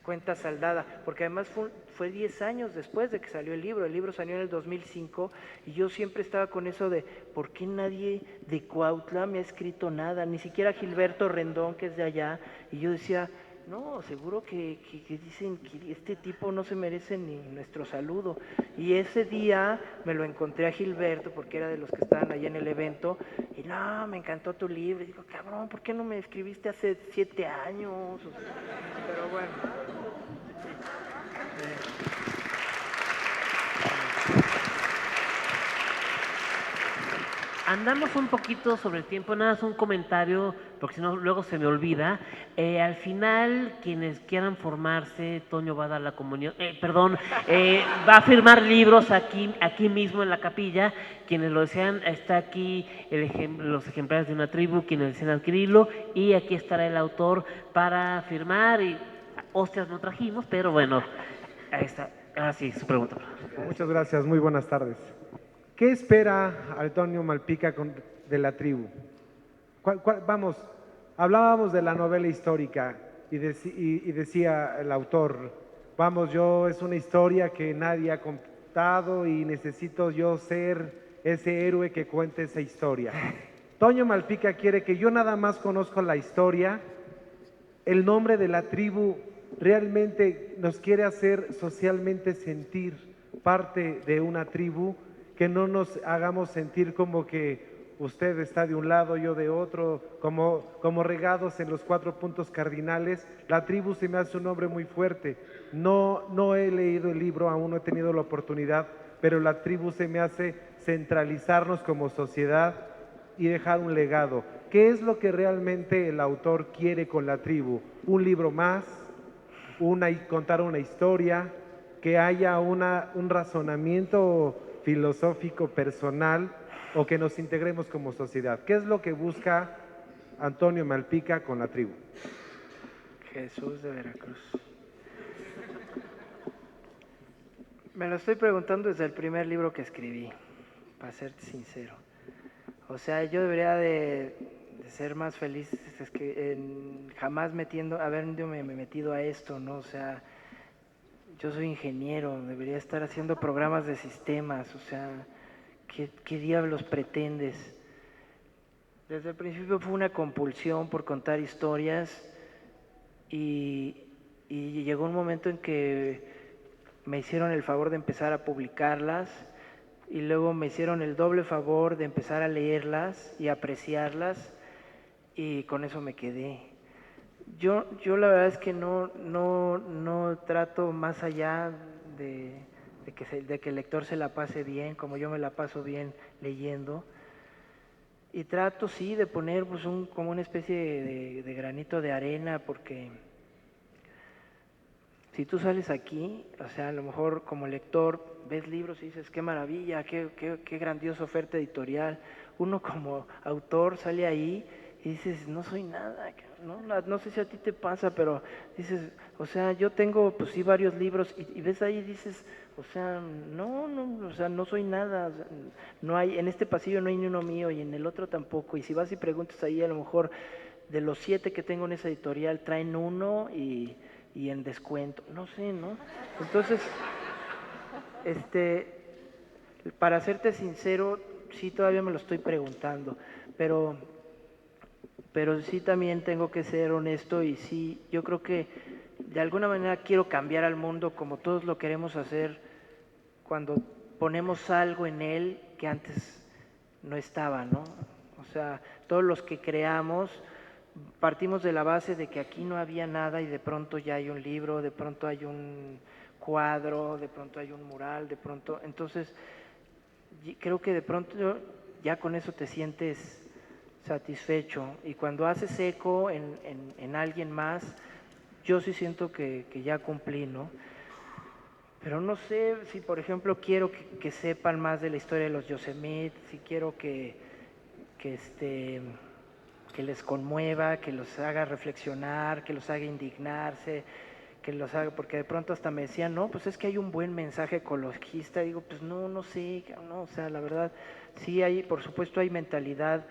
Cuenta saldada, porque además fue 10 años después de que salió el libro salió en el 2005 y yo siempre estaba con eso de, ¿por qué nadie de Cuautla me ha escrito nada? Ni siquiera Gilberto Rendón, que es de allá, y yo decía, no, seguro que dicen que este tipo no se merece ni nuestro saludo. Y ese día me lo encontré a Gilberto, porque era de los que estaban allá en el evento, y no, me encantó tu libro. Y digo, cabrón, ¿por qué no me escribiste hace 7 años? O sea, pero bueno. Andamos un poquito sobre el tiempo, nada más un comentario, porque si no luego se me olvida. Al final, quienes quieran formarse, Toño va a dar la comunión, va a firmar libros aquí mismo en la capilla. Quienes lo desean, está aquí los ejemplares de una tribu, quienes desean adquirirlo, y aquí estará el autor para firmar. Y hostias no trajimos, pero bueno, ahí está. Ahora sí, su pregunta. Muchas gracias, muy buenas tardes. ¿Qué espera Antonio Malpica de la tribu? Vamos, hablábamos de la novela histórica y decía el autor, vamos, es una historia que nadie ha contado y necesito yo ser ese héroe que cuente esa historia. Toño Malpica quiere que yo nada más conozco la historia, el nombre de la tribu realmente nos quiere hacer socialmente sentir parte de una tribu, que no nos hagamos sentir como que usted está de un lado, yo de otro, como regados en los 4 puntos cardinales. La tribu se me hace un nombre muy fuerte. No he leído el libro, aún no he tenido la oportunidad, pero la tribu se me hace centralizarnos como sociedad y dejar un legado. ¿Qué es lo que realmente el autor quiere con la tribu? ¿Un libro más? Contar una historia? ¿Que haya un razonamiento filosófico personal o que nos integremos como sociedad? ¿Qué es lo que busca Antonio Malpica con la tribu? Jesús de Veracruz. Me lo estoy preguntando desde el primer libro que escribí, para serte sincero. O sea, yo debería de ser más feliz jamás haberme metido a esto, ¿no? O sea, yo soy ingeniero, debería estar haciendo programas de sistemas, o sea, ¿qué diablos pretendes? Desde el principio fue una compulsión por contar historias y llegó un momento en que me hicieron el favor de empezar a publicarlas y luego me hicieron el doble favor de empezar a leerlas y apreciarlas y con eso me quedé. Yo la verdad es que no trato más allá de que el lector se la pase bien, como yo me la paso bien leyendo. Y trato, sí, de poner pues, como una especie de granito de arena, porque si tú sales aquí, o sea, a lo mejor como lector ves libros y dices, qué maravilla, qué grandiosa oferta editorial. Uno como autor sale ahí y dices, no soy nada, no sé si a ti te pasa, pero dices, o sea, yo tengo pues sí varios libros y ves ahí y dices, o sea, o sea, no soy nada, o sea, no hay, en este pasillo no hay ni uno mío y en el otro tampoco, y si vas y preguntas ahí a lo mejor de los 7 que tengo en esa editorial traen uno y en descuento, no sé, ¿no? Entonces, para serte sincero, sí todavía me lo estoy preguntando, pero sí también tengo que ser honesto y sí, yo creo que de alguna manera quiero cambiar al mundo como todos lo queremos hacer cuando ponemos algo en él que antes no estaba, ¿no? O sea, todos los que creamos partimos de la base de que aquí no había nada y de pronto ya hay un libro, de pronto hay un cuadro, de pronto hay un mural, de pronto, entonces creo que de pronto ya con eso te sientes satisfecho y cuando haces eco en alguien más, yo sí siento que ya cumplí, ¿no? Pero no sé si, por ejemplo, quiero que sepan más de la historia de los Yosemite, si quiero que les conmueva, que los haga reflexionar, que los haga indignarse, que los haga, porque de pronto hasta me decían, no, pues es que hay un buen mensaje ecologista, digo, pues no sé, no, o sea, la verdad, sí hay, por supuesto hay mentalidad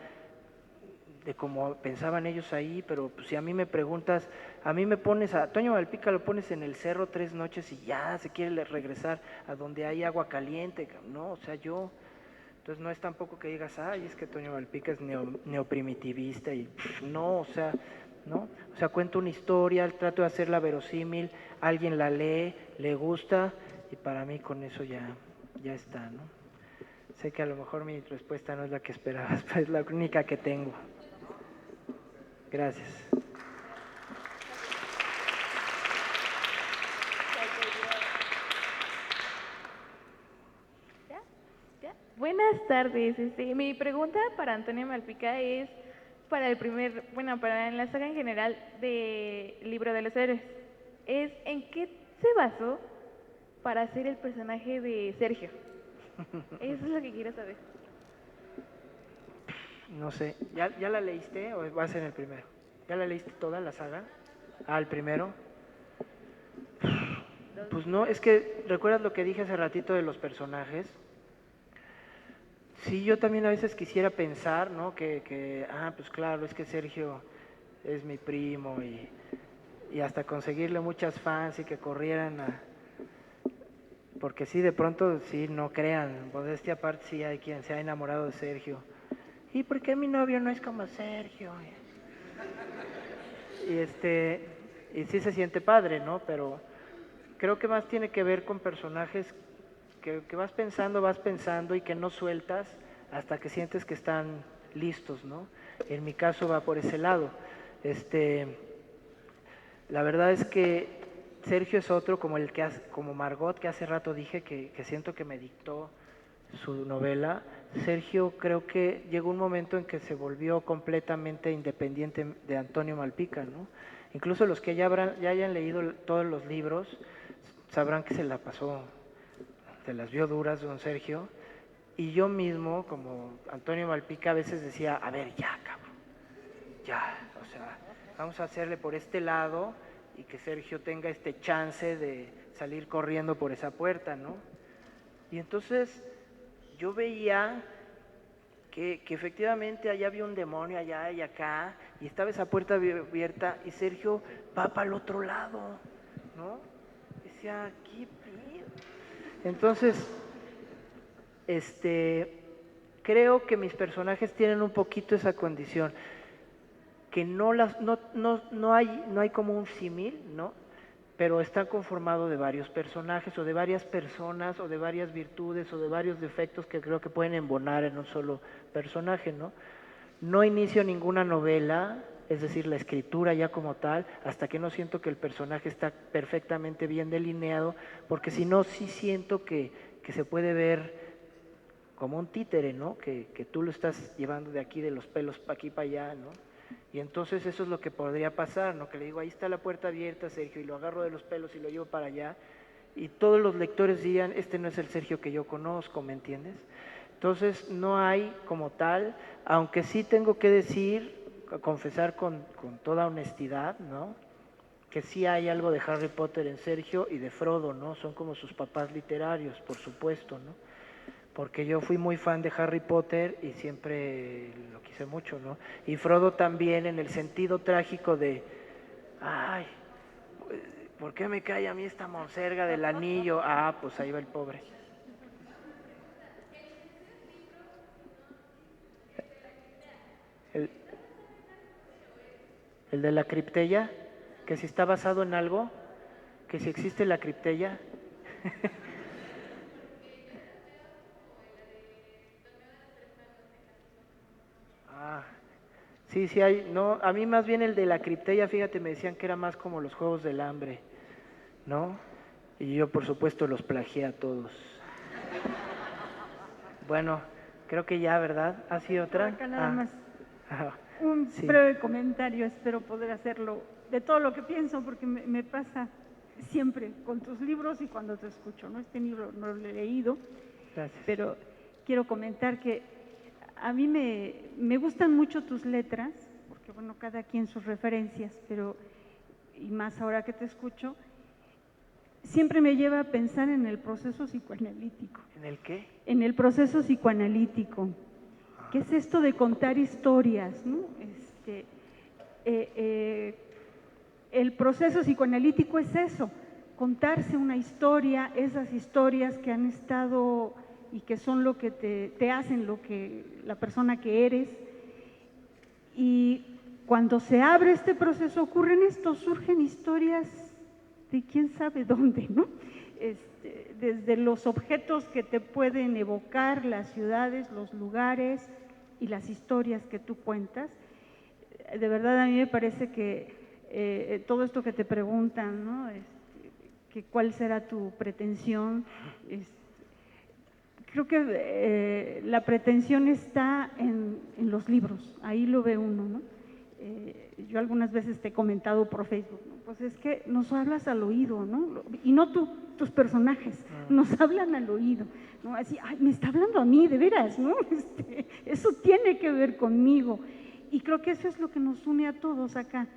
de cómo pensaban ellos ahí, pero pues, si a mí me preguntas, a mí me pones a Toño Malpica, lo pones en el cerro 3 noches y ya se quiere regresar a donde hay agua caliente, no, o sea, entonces no es tampoco que digas, ay, es que Toño Malpica es neoprimitivista y no, o sea, ¿no? O sea, cuento una historia, trato de hacerla verosímil, alguien la lee, le gusta y para mí con eso ya está, ¿no? Sé que a lo mejor mi respuesta no es la que esperabas, pero es la única que tengo. Gracias. Buenas tardes. Mi pregunta para Antonio Malpica es para para la saga en general de Libro de los Héroes. ¿En qué se basó para hacer el personaje de Sergio? Eso es lo que quiero saber. No sé, ¿ya la leíste o vas en el primero? ¿Ya la leíste toda la saga? Ah, el primero. Pues no, es que, ¿recuerdas lo que dije hace ratito de los personajes? Sí, yo también a veces quisiera pensar, ¿no? Pues claro, es que Sergio es mi primo y hasta conseguirle muchas fans y que corrieran porque sí, de pronto, sí, no crean, modestia aparte, sí hay quien se ha enamorado de Sergio. ¿Y por qué mi novio no es como Sergio? Y sí se siente padre, ¿no? Pero creo que más tiene que ver con personajes que vas pensando y que no sueltas hasta que sientes que están listos, ¿no? En mi caso va por ese lado. La verdad es que Sergio es otro como Margot, que hace rato dije que siento que me dictó su novela. Sergio creo que llegó un momento en que se volvió completamente independiente de Antonio Malpica, ¿no? Incluso los que ya hayan leído todos los libros sabrán que se las vio duras don Sergio, y yo mismo, como Antonio Malpica, a veces decía, a ver, ya, cabrón, ya, o sea, vamos a hacerle por este lado y que Sergio tenga este chance de salir corriendo por esa puerta, ¿no? Y entonces yo veía que efectivamente allá había un demonio, allá y acá, y estaba esa puerta abierta, y Sergio va para el otro lado, ¿no? Decía, ¿qué pido? Entonces, creo que mis personajes tienen un poquito esa condición, que no hay como un símil, ¿no? pero está conformado de varios personajes o de varias personas o de varias virtudes o de varios defectos que creo que pueden embonar en un solo personaje, ¿no? No inicio ninguna novela, es decir, la escritura ya como tal, hasta que no siento que el personaje está perfectamente bien delineado, porque si no, sí siento que se puede ver como un títere, ¿no? Que tú lo estás llevando de aquí, de los pelos para aquí, para allá, ¿no? Y entonces eso es lo que podría pasar, ¿no? Que le digo, ahí está la puerta abierta, Sergio, y lo agarro de los pelos y lo llevo para allá, y todos los lectores dirían, este no es el Sergio que yo conozco, ¿me entiendes? Entonces no hay como tal, aunque sí tengo que decir, confesar con toda honestidad, ¿no? Que sí hay algo de Harry Potter en Sergio y de Frodo, ¿no? Son como sus papás literarios, por supuesto, ¿no? Porque yo fui muy fan de Harry Potter y siempre lo quise mucho, ¿no? Y Frodo también en el sentido trágico de, ay, ¿por qué me cae a mí esta monserga del anillo? Ah, pues ahí va el pobre. El de la criptella, que si está basado en algo, que si existe la criptella. Sí, sí hay, no, a mí más bien el de la criptella, fíjate, me decían que era más como los Juegos del Hambre, ¿no? Y yo por supuesto los plagié a todos. Bueno, creo que ya, ¿verdad? ¿Ha sido otra? Acá nada más. Ah, Un sí. breve comentario, espero poder hacerlo de todo lo que pienso, porque me pasa siempre con tus libros y cuando te escucho, ¿no? Este libro no lo he leído, Gracias. pero quiero comentar que a mí me gustan mucho tus letras, porque bueno, cada quien sus referencias, pero, y más ahora que te escucho, siempre me lleva a pensar en el proceso psicoanalítico. ¿En el qué? En el proceso psicoanalítico. ¿Qué es esto de contar historias, ¿no? El proceso psicoanalítico es eso, contarse una historia, esas historias que han estado y que son lo que te hacen lo que la persona que eres. Y cuando se abre este proceso ocurren esto, surgen historias de quién sabe dónde, ¿no? Desde los objetos que te pueden evocar, las ciudades, los lugares y las historias que tú cuentas. De verdad a mí me parece que todo esto que te preguntan, ¿no? Que cuál será tu pretensión, creo que la pretensión está en los libros, ahí lo ve uno, ¿no? Yo algunas veces te he comentado por Facebook, ¿no? Pues es que nos hablas al oído, ¿no? Y no tú, tus personajes, nos hablan al oído, ¿no? Así, ay, me está hablando a mí, de veras, ¿no? Eso tiene que ver conmigo. Y creo que eso es lo que nos une a todos acá.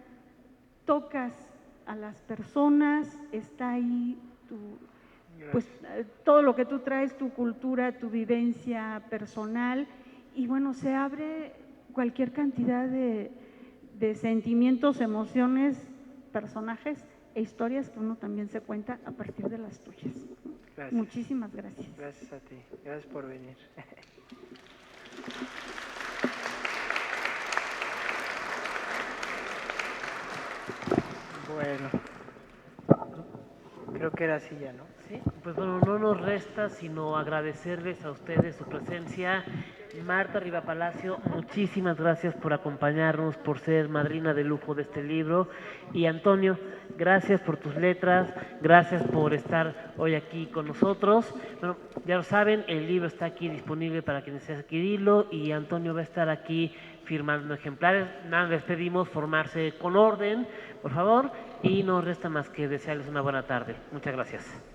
Tocas a las personas, está ahí pues todo lo que tú traes, tu cultura, tu vivencia personal, y bueno, se abre cualquier cantidad de sentimientos, emociones, personajes e historias que uno también se cuenta a partir de las tuyas. Gracias. Muchísimas gracias. Gracias a ti, gracias por venir. Bueno, creo que era así ya, ¿no? Sí, pues bueno, no nos resta sino agradecerles a ustedes su presencia. Marta Riva Palacio, muchísimas gracias por acompañarnos, por ser madrina de lujo de este libro. Y Antonio, gracias por tus letras, gracias por estar hoy aquí con nosotros. Bueno, ya lo saben, el libro está aquí disponible para quienes desean adquirirlo y Antonio va a estar aquí firmando ejemplares. Nada, les pedimos formarse con orden, por favor, y no resta más que desearles una buena tarde. Muchas gracias.